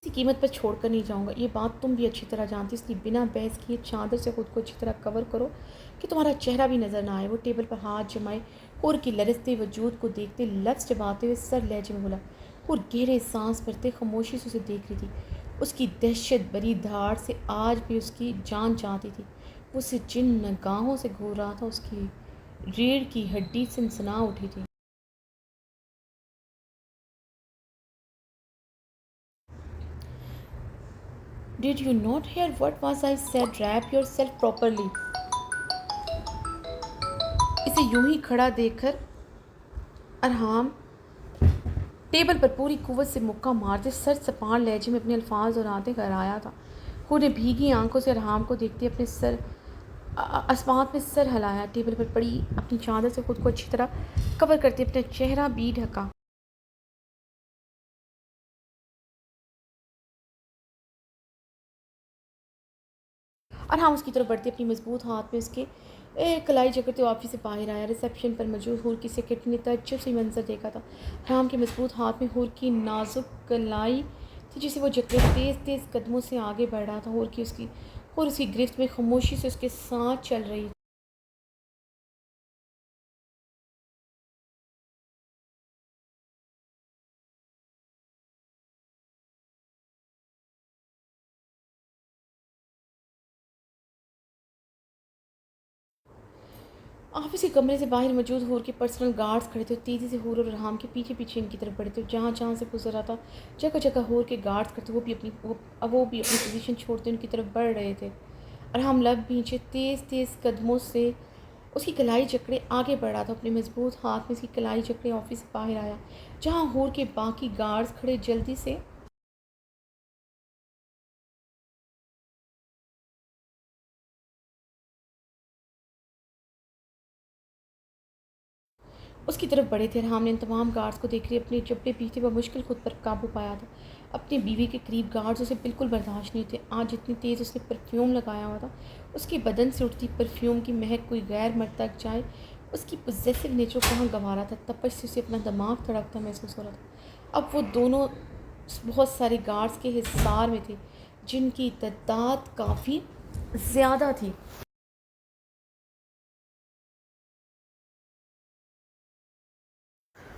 Speaker 1: किसी कीमत पर छोड़कर नहीं जाऊंगा। ये बात तुम भी अच्छी तरह जानती, इसलिए बिना बहस किए चादर से खुद को अच्छी तरह कवर करो कि तुम्हारा चेहरा भी नजर ना आए। वो टेबल पर हाथ जमाए और की लरसते वजूद को देखते लफ्ज़ चबाते हुए सर लहजे में बोला। और गहरे सांस भरते खामोशी से उसे देख रही थी। उसकी दहशत भरी धाड़ से आज भी उसकी जान चाहती थी। वो उसे जिन निगाहों से घूर रहा था, उसकी रीढ़ की हड्डी सनसना उठी थी। Did you not hear what was I said? Wrap yourself properly. इसे यूं ही खड़ा देखकर अरहाम टेबल पर पूरी कुव्वत से मुक्का मारते सर सपाट लहजे में अपने अल्फाज और आते कराया था। हू ने भीगी आंखों से अरहाम को देखते अपने अस्मात में सर हिलाया। टेबल पर पड़ी अपनी चादर से खुद को अच्छी तरह कवर करते अपना चेहरा भी ढका। और हाँ, उसकी तरफ बढ़ते अपनी मजबूत हाथ में उसके कलाई जकड़ते ऑफिस से बाहर आया। रिसेप्शन पर मौजूद हूर की सेक्रेटरी ने तज्जुब से मंजर देखा था। राम के मजबूत हाथ में हूर की नाजुक कलाई थी, जिसे वो जकड़े तेज़ तेज़ कदमों से आगे बढ़ रहा था। हूर उसकी गिरफ्त में खामोशी से उसके साथ चल रही। ऑफिस के कमरे से बाहर मौजूद हूर के पर्सनल गार्ड्स खड़े थे। तेज़ी से हूर और रहाम के पीछे पीछे इनकी तरफ बढ़े थे। जहाँ जहाँ से गुजर रहा था जगह जगह हूर के गार्ड्स खड़े थे। वो भी अपनी पोजीशन छोड़ते उनकी तरफ बढ़ रहे थे। और हम लब पीछे तेज़ तेज़ कदमों से उसकी कलाई जकड़े आगे बढ़ रहा था, अपने मजबूत हाथ में उसकी कलाई जकड़े ऑफिस से बाहर आया, जहाँ हूर के बाकी गार्ड्स खड़े जल्दी से उसकी तरफ बढ़े थे। अरहाम ने तमाम गार्ड्स को देख अपने जबड़े पीछे व मुश्किल खुद पर काबू पाया था। अपनी बीवी के करीब गार्ड्स उसे बिल्कुल बर्दाश्त नहीं थे। आज जितनी तेज़ उसने परफ्यूम लगाया हुआ था, उसके बदन से उठती परफ्यूम की महक कोई गैर मर्द तक जाए, उसकी पोजेसिव नेचर कहाँ गंवा रहा था। तपश से उसे अपना दिमाग धड़कता महसूस हो रहा था। अब वो दोनों बहुत सारे गार्ड्स के हिसार में थे, जिनकी तादाद काफ़ी ज़्यादा थी।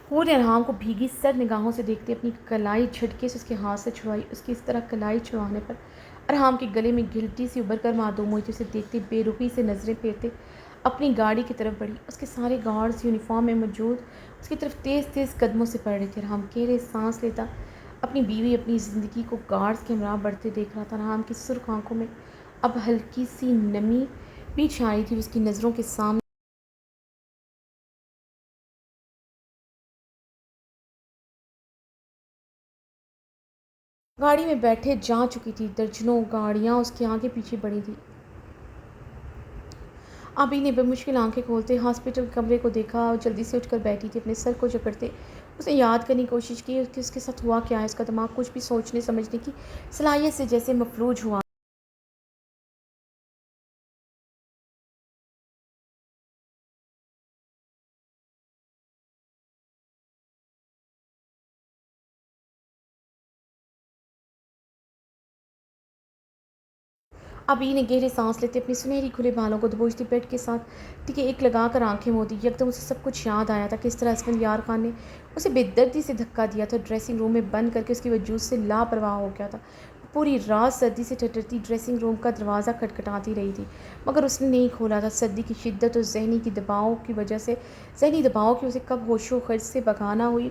Speaker 1: वो ने अरहाम को भीगी सर्द निगाहों से देखते अपनी कलाई झटके से उसके हाथ से छुड़वाई। उसकी इस तरह कलाई छुड़वाने पर अरहाम के गले में गिल्टी सी उभर कर मासूम हुई थी। उसे देखते बेरुखी से नज़रें फेरते अपनी गाड़ी की तरफ बढ़ी। उसके सारे गार्ड्स यूनिफॉर्म में मौजूद उसकी तरफ तेज़ तेज़ कदमों से पड़ रहे थे। अरहाम गहरे सांस लेता अपनी बीवी अपनी ज़िंदगी को गार्ड्स के हमरा बढ़ते देख रहा था। अरहाम की सुर्ख आंखों में अब हल्की सी नमी भी छाई थी। उसकी नज़रों के सामने गाड़ी में बैठे जा चुकी थी। दर्जनों गाड़ियां उसके आगे पीछे बढ़ी थी। अभी ने बेमुश्किल आंखें खोलते हॉस्पिटल कमरे को देखा और जल्दी से उठकर बैठी थी, अपने सर को जकड़ते उसने याद करने की कोशिश की कि उसके साथ हुआ क्या है। उसका दिमाग कुछ भी सोचने समझने की सलाहियत से जैसे मफलूज हुआ। अभी ने गहरी सांस लेते अपनी सुनहरी खुले बालों को दबोचती बेड के साथ ठीक है एक लगाकर आंखें मोदी। एकदम उसे सब कुछ याद आया था, किस तरह असफंद खान ने उसे बेदर्दी से धक्का दिया था, ड्रेसिंग रूम में बंद करके उसकी वजूद से लापरवाह हो गया था। पूरी रात सर्दी से ठठरती ड्रेसिंग रूम का दरवाज़ा खटखटाती रही थी, मगर उसने नहीं खोला था। सर्दी की शिद्दत और जहनी की दबाव की वजह से जहनी दबाव की उसे कब होशो खर्च से बगाना हुई।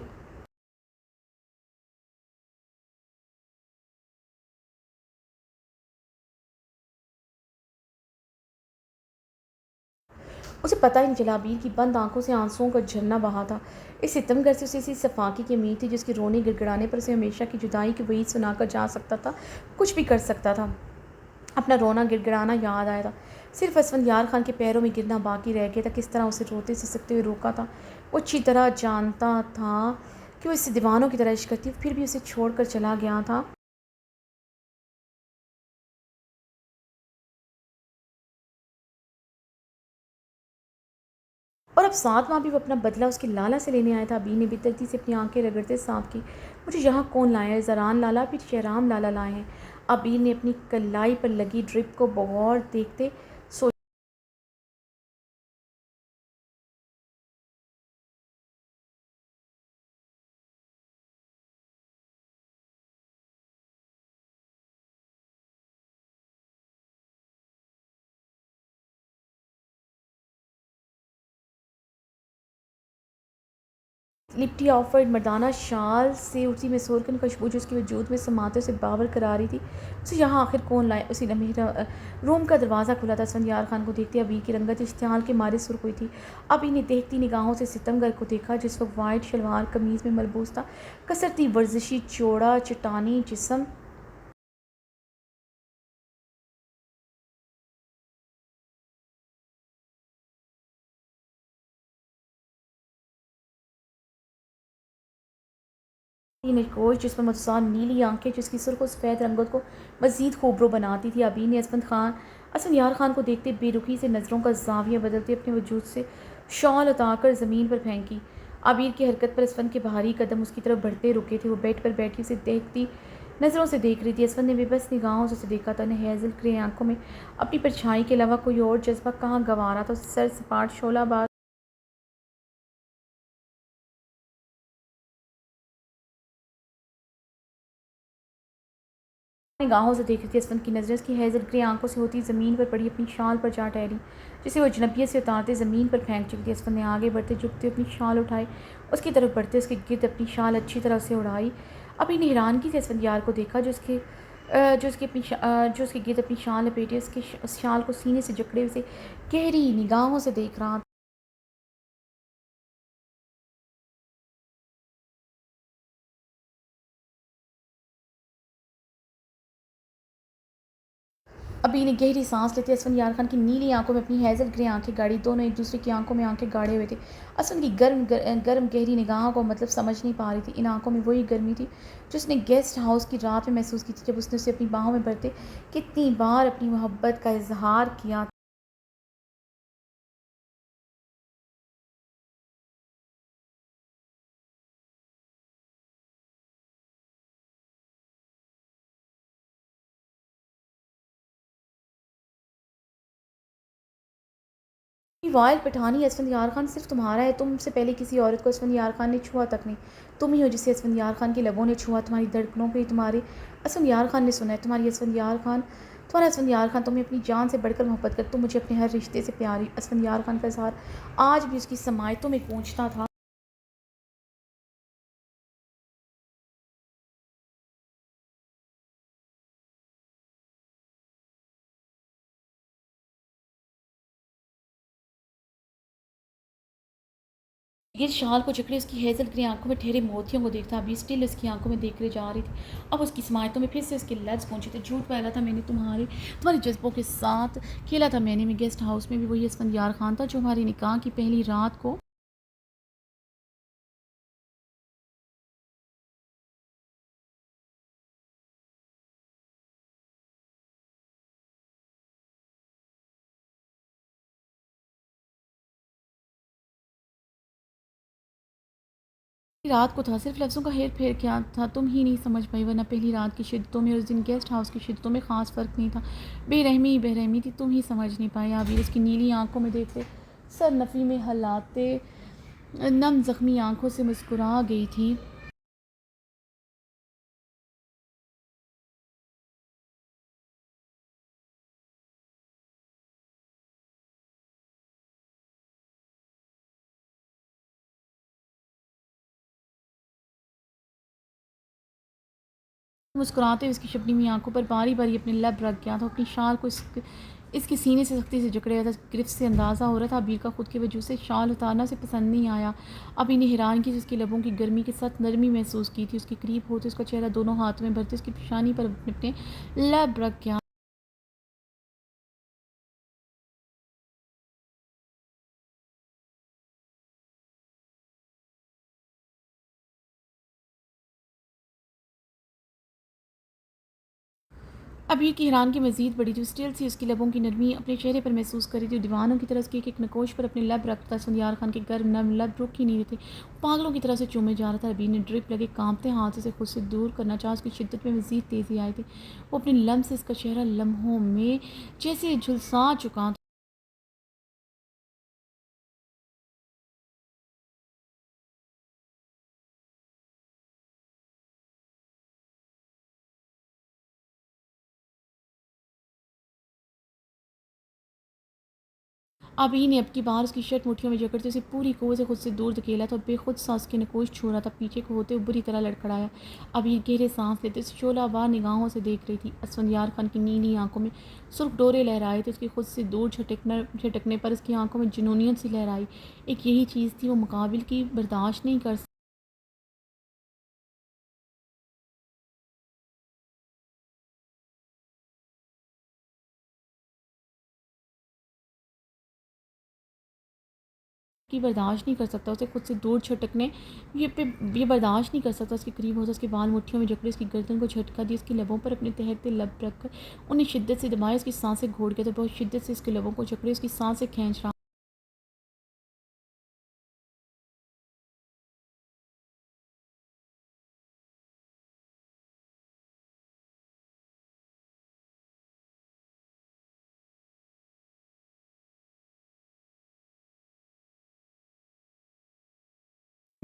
Speaker 1: उसे पता ही नहीं चला अबीर की बंद आंखों से आंसुओं का झरना बहा था। इस सितमगर से उसे इसी सफाकी की उम्मीद थी जिसके रोने गिड़गिड़ाने पर उसे हमेशा की जुदाई की वही सुनाकर जा सकता था, कुछ भी कर सकता था। अपना रोना गिड़गिड़ाना याद आया था। सिर्फ असफंदियार खान के पैरों में गिरना बाकी रह गया था। किस तरह उसे रोते सिसकते हुए रोका था। वो अच्छी तरह जानता था कि वो इससे दीवानों की तरह इश्क करती, फिर भी उसे छोड़कर चला गया था। और अब 7 माह भी वो अपना बदला उसकी लाला से लेने आया था। अबी ने बेदर्दी से अपनी आंखें रगड़ते साफ की, मुझे यहाँ कौन लाया है? ज़रान लाला फिर शहराम लाला लाए हैं। अबी ने अपनी कलाई पर लगी ड्रिप को बगौर देखते लिपटी ऑफर्ड मर्दाना शाल से उसी में सोरकन खुशबू जो उसके वजूद में समाते उसे बावर करा रही थी। उसे यहाँ आखिर कौन लाए? उसी लम्हे रूम का दरवाज़ा खुला था। संध्यार खान को देखते अबी की रंगत इश्तियाल के मारे सुर्ख हुई थी। अबी ने देखती निगाहों से सितमगर को देखा जिस वक्त वाइट शलवार कमीज़ में मलबूस था, कसरती वर्जिशी चौड़ा चट्टानी जिसम नकोश जिसमें मदसार नीली आंखें जिसकी सुर्ख और सफ़ेद रंगत को मज़ीद खूबरो बनाती थी। अबी ने असफंद यार खान को देखते बेरुखी से नज़रों का जाविया बदलते अपने वजूद से शॉल उतारकर ज़मीन पर फेंकी। आबिर की हरकत पर असफंद के भारी कदम उसकी तरफ बढ़ते रुके थे। वो बेड पर बैठी उसे देखती नज़रों से देख रही थी। असफंद ने बेबस निगाहों से उसे देखा था। न हेज़ल ग्रे आंखों में अपनी परछाई के अलावा कोई और जज्बा कहाँ गंवा रहा था। सर सपाट शोला निगाहों से देख रही थी। असफंद की नज़रें उसकी हेज़ल ग्रे आंखों से होती ज़मीन पर पड़ी अपनी शाल पर जा ठहरी, जिसे वो अजनबियत से उतारते ज़मीन पर फेंक चुकी थी। असफंद ने आगे बढ़ते झुकते अपनी शाल उठाई, उसकी तरफ बढ़ते उसके गिर्द अपनी शाल अच्छी तरह से उड़ाई। अभी ने हैरानगी से असफंद यार को देखा जो उसके जो उसके गिर्द अपनी शाल लपेटे उसके उस शाल को सीने से जकड़े उसे गहरी निगाहों से देख रहा था। अभी ने गहरी सांस लेते असफन यार खान की नीली आंखों में अपनी हैजल ग्रे आंखें गाड़ी, दोनों एक दूसरे की आंखों में आंखें गाड़े हुए थे। असफन की गर्म गहरी निगाहों को मतलब समझ नहीं पा रही थी। इन आंखों में वही गर्मी थी जो उसने गेस्ट हाउस की रात में महसूस की थी, जब उसने उसे अपनी बाहों में भरते कितनी बार अपनी मोहब्बत का इजहार किया। वाइल्ड पठानी असफंद खान सिर्फ तुम्हारा है, तुमसे पहले किसी औरत को असफंद खान ने छुआ तक नहीं। तुम ही हो जिसे असफंद खान के लबों ने छुआ, तुम्हारी धड़कनों पे तुम्हारे असफंद खान ने सुना है। तुम्हारा असफंद खान तुम्हें अपनी जान से बढ़कर मोहब्बत कर, तुम मुझे अपने हर रिश्ते से प्यारी। असफंद खान का इजहार आज भी उसकी समायतों में गूंजता था। गिर शाल को जकड़े उसकी हेजल ग्रे आंखों में ठहरे मोतियों को देखता, अभी स्टिल उसकी आंखों में देख कर जा रही थी। अब उसकी समायतों में फिर से उसके लफ्ज़ पहुंचे थे। झूठ पहला था मैंने तुम्हारे जज्बों के साथ खेला था मैंने। में गेस्ट हाउस में भी वही असफंद खान था जो हमारी निकाह की पहली रात को रात को था, सिर्फ लफ्ज़ों का हेर फेर क्या था तुम ही नहीं समझ पाई, वरना पहली रात की शिद्दतों में, उस दिन गेस्ट हाउस की शिद्दतों में ख़ास फ़र्क नहीं था। बेरहमी ही बेरहमी थी, तुम ही समझ नहीं पाए। आबिर उसकी नीली आंखों में देखते सर नफ़ी में हलाते नम ज़ख्मी आंखों से मुस्कुरा गई थी। मुस्कुराते हुए उसकी शबनीमी आंखों पर बारी बारी अपने लब रख गया था। अपनी शाल को इसके सीने से सख्ती से जकड़े हुआ था। गिरफ्त से अंदाज़ा हो रहा था अबीर का खुद की वजह से शाल उतारना उसे पसंद नहीं आया। अब इन्हें हैरान की उसकी लबों की गर्मी के साथ नरमी महसूस की थी। उसके करीब होते उसका चेहरा दोनों हाथों में भरते उसकी पेशानी पर अपने लब रख गया। अबीर की हैरान की मज़ीद बड़ी थी। स्टिल सी उसकी लबों की नरमी अपने चेहरे पर महसूस करी थी। दीवानों की तरह उसके एक एक नकोश पर अपने लब रखता। सुनियार खान के गर्म नर्म लब रुक ही नहीं रहे थे, पागलों की तरह से चूमे जा रहा था। अबीर ने ड्रिप लगे कांपते हाथों से खुद से दूर करना चाहा। उसकी शिद्दत में मज़ीद तेज़ी आई थी। वो अपने लम से इसका चेहरा लम्हों में जैसे झुलसा चुका था। अभी ने अब की बार उसकी शर्ट मुट्ठियों में जकड़ते उसे पूरी क़ुव्वत से खुद से दूर धकेला था। बेखुद सा उसके नकोश छू रहा था। पीछे को होते हुए बुरी तरह लड़खड़ाया। अभी गहरे सांस लेते उसे शोलाबार निगाहों से देख रही थी। असफंयार खान की नीली आंखों में सुर्ख डोरे लहराए थे। उसकी खुद से दूर झटकने पर उसकी आंखों में जुनूनियत सी लहराई। एक यही चीज़ थी वो मुकाबिल की बर्दाश्त नहीं कर की बर्दाश्त नहीं कर सकता उसे खुद से दूर झटकने ये बर्दाश्त नहीं कर सकता। उसके करीब होता उसके बाल मुट्ठियों में जकड़े उसकी गर्दन को झटका दिया। उसकी लबों पर अपने तहते लब रखकर उन्हें शिद्दत से दबाया। उसकी सांसें घोट गया तो बहुत शिद्दत से उसके लबों को जकड़े उसकी सांसें खींच रहा।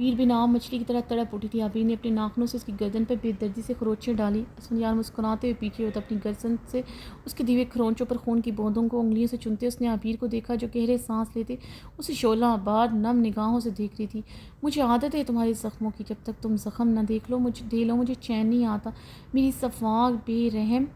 Speaker 1: वीर भी नाव मछली की तरह तड़प उठी थी। आबिर ने अपने नाखूनों से उसकी गर्दन पर बेदर्दी से खरोंचें डाली। असफंयार मुस्कुराते हुए पीछे होता अपनी गर्दन से उसके दिए खरोंचों पर खून की बूंदों को उंगलियों से चुनते उसने आबिर को देखा, जो गहरे सांस लेते उसे शोला आबाद नम निगाहों से देख रही थी। मुझे आदत है तुम्हारे ज़ख्मों की, जब तक तुम ज़ख्म न देख लो मुझे दे लो मुझे चैन नहीं आता। मेरी सफाक बेरहम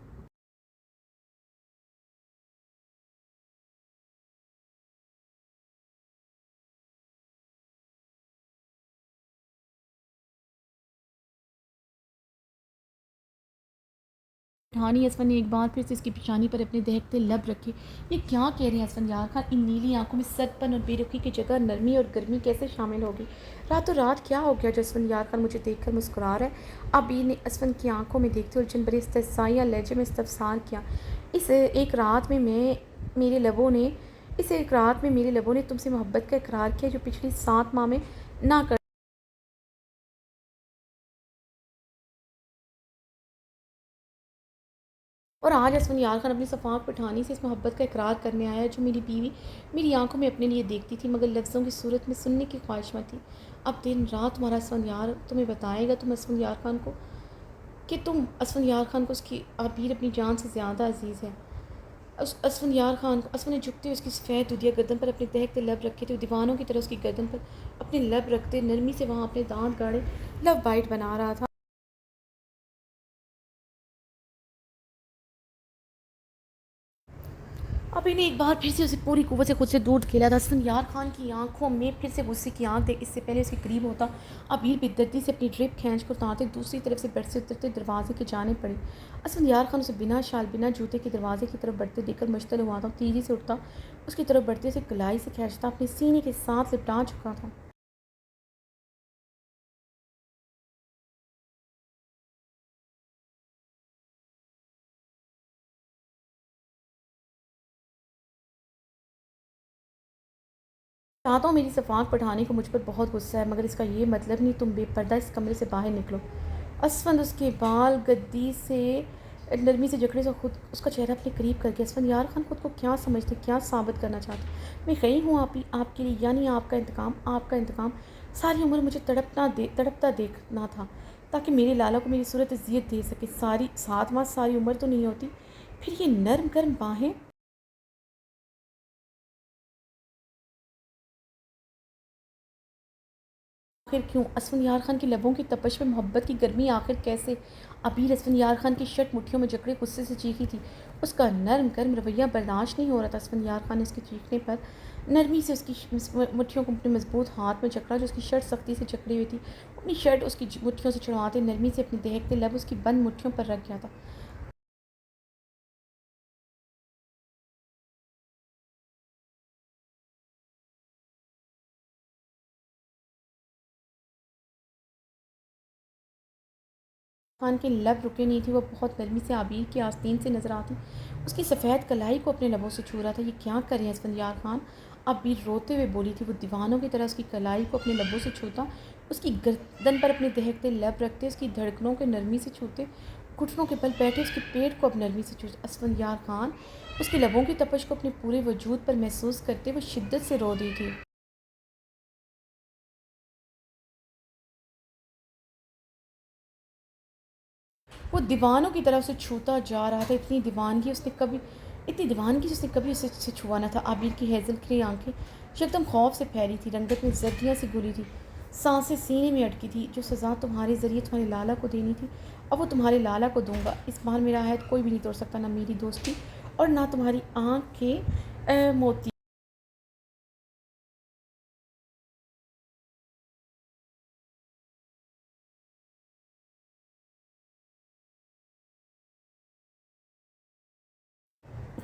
Speaker 1: ढानी असफन ने एक बार फिर से इसकी पेशानी पर अपने दहकते लब रखे। ये क्या कह रहे हैं असफन यार खान? इन नीली आंखों में सदपन और बेरुखी की जगह नरमी और गर्मी कैसे शामिल होगी? रातों रात क्या हो गया जो असफन यार खान मुझे देखकर मुस्कुरा रहा है? अबीर ने असफन की आंखों में देखते उलझन भरे इस्तहसाया लहजे में इस्तफसार किया। इस एक रात में मैं मेरे लबों ने इस एक रात में मेरे लबों ने तुमसे मोहब्बत का इकरार किया, जो पिछली 7 माह में ना कर। और आज असफन यार खान अपनी सफ़ाक पठानी से इस मोहब्बत का इकरार करने आया, जो मेरी बीवी मेरी आंखों में अपने लिए देखती थी, मगर लफ्ज़ों की सूरत में सुनने की ख्वाहिशमंद थी। अब दिन रात तुम्हारा असफन यार तुम्हें बताएगा, तुम असफन यार खान को कि तुम असफन यार खान को उसकी आबिर अपनी जान से ज़्यादा अजीज़ है। उस असफन यार खान को असफन ने झुकते हुए उसकी सफ़ेद दुधिया गर्दन पर अपने दहकते लब रखे थे। दीवानों की तरह उसकी गर्दन पर अपने लब रखते नरमी से वहाँ अपने दांत गाड़े लव बाइट बना रहा था। अब इन्हें एक बार फिर से उसे पूरी कुव्वत से खुद से दूर खेला था। यार खान की आंखों में फिर से गुस्से की आंख देख इससे पहले उसके करीब होता अबीर बेदर्दी से अपनी ड्रिप खींच कर उतारते दूसरी तरफ से बेड से उतरते दरवाजे की जाने पड़ी। यार खान उसे बिना शाल बिना जूते के दरवाजे की तरफ बढ़ते देखकर मुश्तल हुआ था। तेजी से उठता उसकी तरफ बढ़ते उसे कलाई से खींचता अपने सीने के साथ लिपटा चुका था। चाहता हूँ मेरी सफ़ाक पढ़ाने को मुझ पर बहुत गुस्सा है, मगर इसका ये मतलब नहीं तुम बेपर्दा इस कमरे से बाहर निकलो। असफंद उसके बाल गद्दी से नरमी से जकड़े से खुद उसका चेहरा अपने करीब करके असफंद यार खान खुद को क्या समझते, क्या साबित करना चाहते? मैं गई हूँ आप ही आपके लिए, यानी आपका इंतकाम। सारी उम्र मुझे तड़पता देखना था, ताकि मेरे लाला को मेरी सूरत अजियत दे सके। सारी 7 माह सारी उम्र तो नहीं होती। फिर ये नर्म गर्म बाहें। आखिर क्यों? असफन यार खान की लबों की तपश में मोहब्बत की गर्मी आखिर कैसे? अबीर असफन यार खान की शर्ट मुट्ठियों में जकड़े गुस्से से चीखी थी। उसका नर्म गर्म रवैया बर्दाश्त नहीं हो रहा था। असफन यार खान ने उसके चीखने पर नरमी से उसकी मुट्ठियों को अपने मजबूत हाथ में जकड़ा, जो उसकी शर्ट सख्ती से जकड़ी हुई थी। अपनी शर्ट उसकी मुट्ठियों से छुड़वाते नरमी से अपने दहकते लब उसकी बंद मुट्ठियों पर रख गया था। खान के लब रुके नहीं थे। वो बहुत नरमी से आबिर की आस्तीन से नजर आती उसकी सफ़ेद कलाई को अपने लबों से छू रहा था। ये क्या करें असफंयार खान? आबिर रोते हुए बोली थी। वो दीवानों की तरह उसकी कलाई को अपने लबों से छूता, उसकी गर्दन पर अपने दहकते लब रखते, उसकी धड़कनों के नरमी से छूते, घुटनों के बल बैठे उसके पेट को अपनी नरमी से छूते। असफंयार खान उसके लबों की तपश को अपने पूरे वजूद पर महसूस करते वो शिद्दत से रो दी थी। वो दीवानों की तरफ से छूता जा रहा था। इतनी दीवानगी उसने कभी उसे छुआ ना था। आबिर की हेज़ल खिली आंखें यकदम खौफ से फैली थी, रंगत में जर्दियाँ सी घुली थी, सांसें सीने में अटकी थी। जो सज़ा तुम्हारे ज़रिए तुम्हारे लाला को देनी थी, अब वो तुम्हारे लाला को दूंगा। इस बार मेरा अहद कोई भी नहीं तोड़ सकता, ना मेरी दोस्ती और ना तुम्हारी आँख के मोती।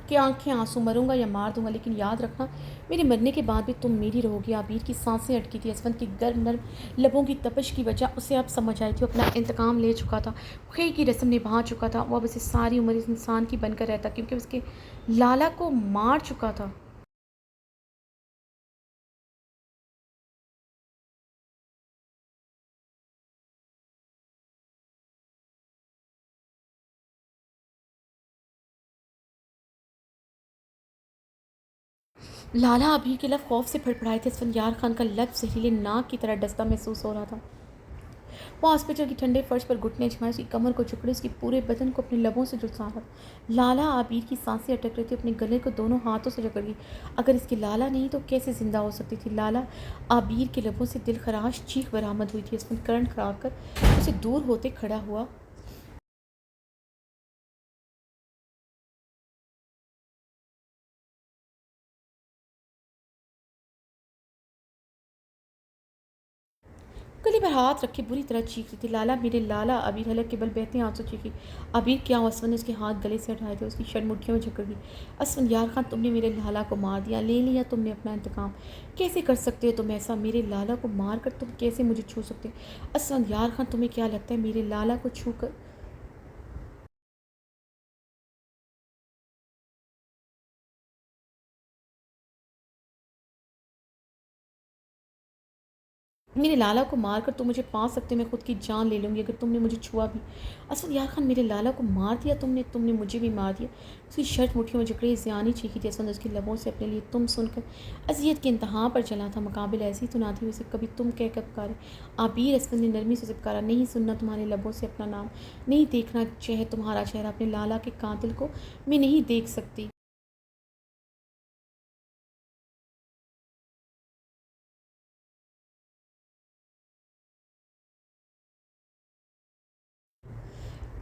Speaker 1: की आंखें आंसू, मरूंगा या मार दूंगा, लेकिन याद रखना मेरे मरने के बाद भी तुम मेरी रहोगी। आबिर की सांसें अटकी थी। असफन की गर्म नर्म लबों की तपश की वजह उसे अब समझ आई थी। वो अपना इंतकाम ले चुका था, खे की रस्म निभा चुका था। वो अब उसे सारी उम्र इस इंसान की बनकर रहता, क्योंकि उसके लाला को मार चुका था। लाला अभी के लब खौफ से फड़फड़ाए थे। असफंयार खान का लब जहरीले नाक की तरह डसता महसूस हो रहा था। वो हॉस्पिटल की ठंडे फर्श पर घुटने झुकाए, उसकी कमर को जकड़े, उसकी पूरे बदन को अपने लबों से जुड़सा रहा। लाला आबिर की सांसें अटक रही थी, अपने गले को दोनों हाथों से जकड़ गई। अगर इसकी लाला नहीं तो कैसे जिंदा हो सकती थी। लाला आबिर के लबों से दिल खराश चीख बरामद हुई थी। उसने करंट कराकर उसे दूर होते खड़ा हुआ। गले पर हाथ रखे बुरी तरह चीख रही थी। लाला मेरे लाला, अबीर हलक के बल बहते आंसू चीखी। अबीर क्या हुआ? असवन ने उसके हाथ गले से हटाए थे, उसकी शर्ट मुट्ठियों में जकड़ गई। असवन यार खान, तुमने मेरे लाला को मार दिया, ले लिया तुमने अपना इंतकाम। कैसे कर सकते हो तुम ऐसा? मेरे लाला को मार कर तुम कैसे मुझे छू सकते हो? असवन यार खान, तुम्हें क्या लगता है मेरे लाला को छू कर मेरे लाला को मारकर तुम मुझे पा सकते हो, मैं खुद की जान ले लूँगी अगर तुमने मुझे छुआ भी। असद यार खान, मेरे लाला को मार दिया तुमने, तुमने मुझे भी मार दिया। उसकी शर्ट मुट्ठियों में जकड़े ज़ियानी चीखी थी। असद उसके लबों से अपने लिए तुम सुनकर अजियत के इंतहा पर चला था। मुकाबिल ऐसी तो ना थी वैसे, कभी तुम कह कर पुकारे। आबिर असद ने नरमी से चिपकारा, नहीं सुनना तुम्हारे लबों से अपना नाम, नहीं देखना चाहे तुम्हारा चेहरा, अपने लाला के कातिल को मैं नहीं देख सकती।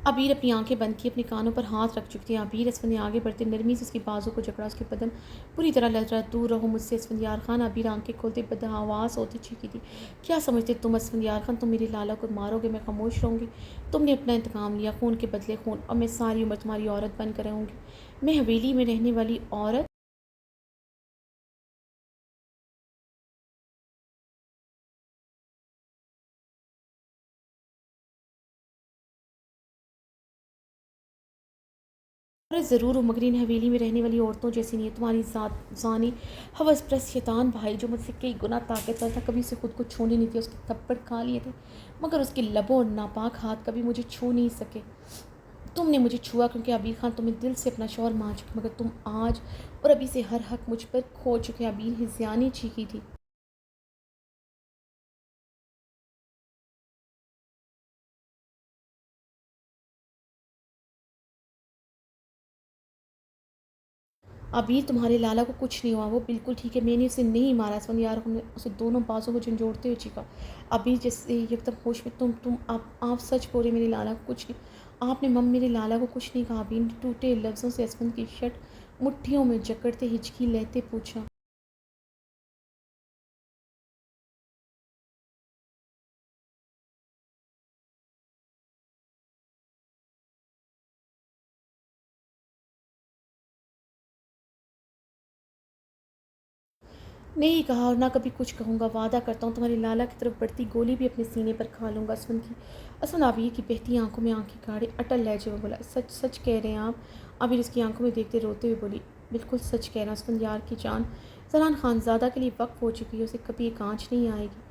Speaker 1: अबीर अपनी आंखें बंद की, अपने कानों पर हाथ रख चुकी थी। अबीर असफंद ने आगे बढ़ते नरमी से उसकी बाजू को जकड़ा, उसके बदन पूरी तरह लड़ रहा। दूर रहो मुझसे असफंदियार खान। अबीर आंखें खोलते बदहवास होती चीखी थी, क्या समझते तुम असफंदियार खान? तुम मेरी लाला को मारोगे, मैं खामोश रहूँगी? तुमने अपना इंतकाम लिया, खून के बदले खून, और मैं सारी उम्र तुम्हारी औरत बनकर रहूँगी। मैं हवेली में रहने वाली औरत। अरे ज़रूर हूँ, मगर इन हवेली में रहने वाली औरतों जैसी नहीं है। तुम्हारी जानी हवस प्रस्त शैतान भाई जो मुझसे कई गुना ताकतवर था, कभी उसे खुद को छूने नहीं दिया। उसके थप्पड़ खा लिए थे, मगर उसके लबों और नापाक हाथ कभी मुझे छू नहीं सके। तुमने मुझे छुआ क्योंकि अबीर खान तुम्हें दिल से अपना शौहर मान चुके, मगर तुम आज और अभी से हर हक मुझ पर खो चुके। अबीर हिज़ियानी चीखी थी। अबीर तुम्हारे लाला को कुछ नहीं हुआ, वो बिल्कुल ठीक है, मैंने उसे नहीं मारा। यार हमने उसे दोनों बाजों को झंझोड़ते हुए चीखा। अबीर जैसे एकदम होश में, आप सच बोले, मेरे लाला को कुछ नहीं। आपने मम मेरे लाला को कुछ नहीं कहा। अबीर ने टूटे लफ्ज़ों से असमंद की शर्ट मुट्ठियों में जकड़ते हिचकी लेते पूछा। नहीं कहा और ना कभी कुछ कहूँगा। वादा करता हूँ तुम्हारी लाला की तरफ बढ़ती गोली भी अपने सीने पर खा लूँगा। असमन आबिर की बहती आंखों में आंखें गाड़े अटल लहजे में बोला, सच सच कह रहे हैं आप? आबिर उसकी आंखों में देखते रोते हुए बोली, बिल्कुल सच कह रहा हूँ। असफंद यार की जान जरान खानजादा के लिए वक्फ हो चुकी है, उसे कभी एक आँच नहीं आएगी।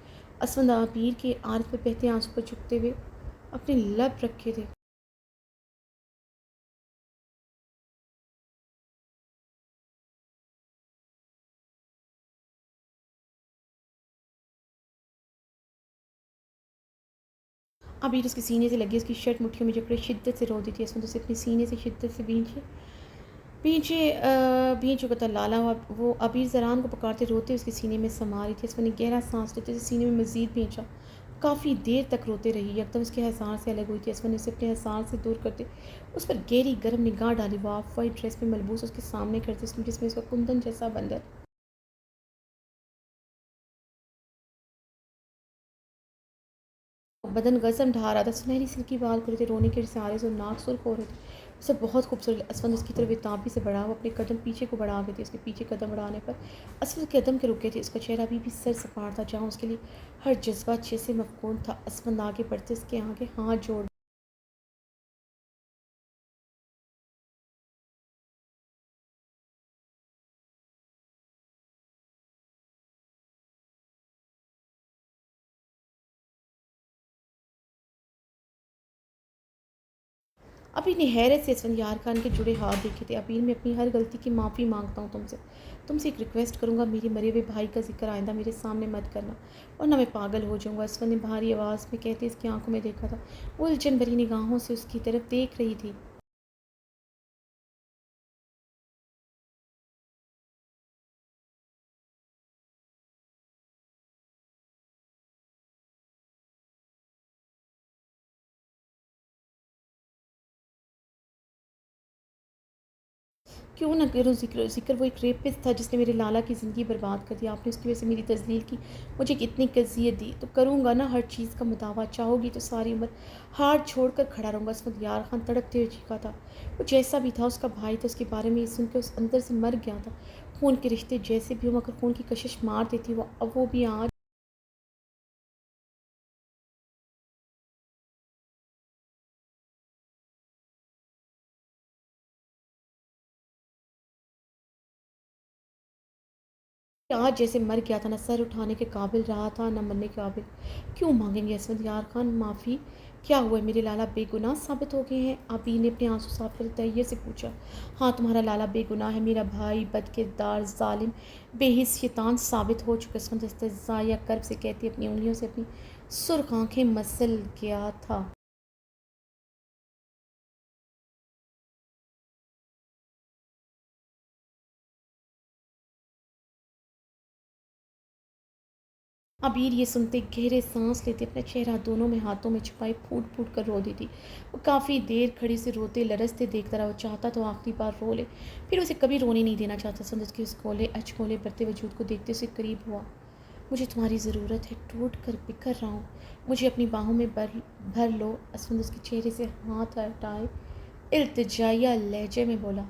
Speaker 1: असफंद आबिर के आर्ज पर बहते आंसू पर झुकते हुए अपने लब रखे थे। आबिर उसके सीने से लगी, उसकी शर्ट मुट्ठियों में जकड़े शिद्दत से रो दी थी। असफंद उसे अपने सीने से शिद्दत से भींचे पीछे भींच चुका था। लाला वो अबीर ज़रान को पुकारते रोते उसके सीने में समा रही थी। उसने गहरा सांस लेते उसे सीने में मज़ीद भींचा। काफ़ी देर तक रोते रही, एकदम उसके एहसार से अलग हुई थी। असफन ने उसे अपने एहसार से दूर करते उस पर गहरी गर्म निगाह डाली। वो ऑफ वाइट ड्रेस में मलबूस उसके सामने करते, जिसमें उसका कुंदन जैसा बंदर बदन गज़म ढा रहा था। सुनहरी सिल्की बाल खुले थे, रोने के सहारे से नाक सुर्ख हो रहे थे। उसे बहुत खूबसूरत। असफंद उसकी तरफ बेताबी से बढ़ा, वो अपने कदम पीछे को बढ़ा गए थे। उसके पीछे कदम बढ़ाने पर असफंद के कदम के रुक गए थे। उसका चेहरा अभी भी सर सपाट था, जहाँ उसके लिए हर जज्बा अच्छे से मफकून था। असफंद आगे बढ़ते उसके आगे हाथ जोड़ अभी ने हैरत से इसफंयार खान के जुड़े हाथ देखे थे। अभी मैं अपनी हर गलती की माफ़ी मांगता हूँ तुमसे। तुमसे एक रिक्वेस्ट करूँगा, मेरे मरे हुए भाई का ज़िक्र आइंदा मेरे सामने मत करना, वरना मैं पागल हो जाऊँगा। इसफन ने भारी आवाज़ में कहते इसकी आंखों में देखा था। वो उलझन भरी निगाहों से उसकी तरफ देख रही थी। क्यों ना करूँ ज़िक्र ज़िक्र, वो एक रेपिस्ट था जिसने मेरे लाला की ज़िंदगी बर्बाद कर दी। आपने उसकी वजह से मेरी तज़लील की, मुझे कितनी अज़ियत दी। तो करूँगा ना हर चीज़ का मुदावा, चाहोगी तो सारी उम्र हाथ छोड़ कर खड़ा रहूँगा। इसफ़ाक़ियार ख़ान तड़पते हुए चीखा था। वो जैसा भी था उसका भाई था, उसके बारे में ये सुन के उस अंदर से मर गया था। खून के रिश्ते जैसे भी हों, मगर खून की कशिश मार देती वो, अब वो भी आज आज जैसे मर गया था, ना सर उठाने के काबिल रहा था, ना मरने के काबिल। क्यों माँगेंगे असफ़ंदियार ख़ान माफ़ी? क्या हुआ है, मेरे लाला बेगुनाह साबित हो गए हैं? आबी ने अपने आँसू साफ़ करते तैये से पूछा। हाँ, तुम्हारा लाला बेगुनाह है, मेरा भाई बदकिरदार, ज़ालिम, बेहिस शैतान साबित हो चुका है। असफ़ंद इस्तेज़ा कर्ब से कहती अपनी उँगलियों से अपनी सुर्ख़ आँखें मसल गया था। अबीर ये सुनते गहरे सांस लेते अपना चेहरा दोनों में हाथों में छुपाए फूट फूट कर रो देती। वो काफ़ी देर खड़ी से रोते लरजते देखता रहा। वो चाहता तो आखिरी बार रो ले, फिर उसे कभी रोने नहीं देना चाहता। संदस के उस गोले अचकोले बढ़ते वजूद को देखते उसे करीब हुआ। मुझे तुम्हारी ज़रूरत है, टूट कर बिखर रहा हूँ, मुझे अपनी बाहों में भर भर लो। असुंदस के चेहरे से हाथ हटाए इल्तिजाइया लहजे में बोला।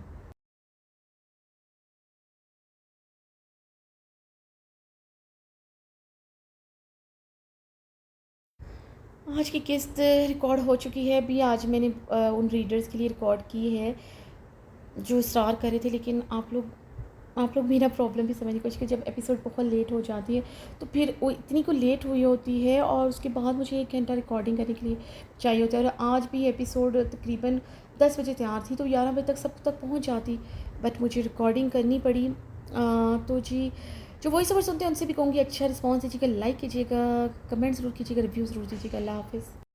Speaker 1: आज की किस्त रिकॉर्ड हो चुकी है। अभी आज मैंने उन रीडर्स के लिए रिकॉर्ड की है जो इसरार कर रहे थे, लेकिन आप लोग मेरा प्रॉब्लम भी समझने की कोशिश कीजिए। जब एपिसोड बहुत लेट हो जाती है तो फिर वो इतनी को लेट हुई होती है और उसके बाद मुझे 1 घंटा रिकॉर्डिंग करने के लिए चाहिए होता है। और आज भी एपिसोड तकरीबन 10 बजे तैयार थी, तो 11 बजे तक सब तक पहुंच जाती, बट मुझे रिकॉर्डिंग करनी पड़ी। तो जी, जो वॉइस ओवर सुनते हैं उनसे भी कहूँगी अच्छा रिस्पॉन्स दीजिएगा, लाइक कीजिएगा, कमेंट ज़रूर कीजिएगा, रिव्यू ज़रूर दीजिएगा। अल्लाह हाफ़िज़।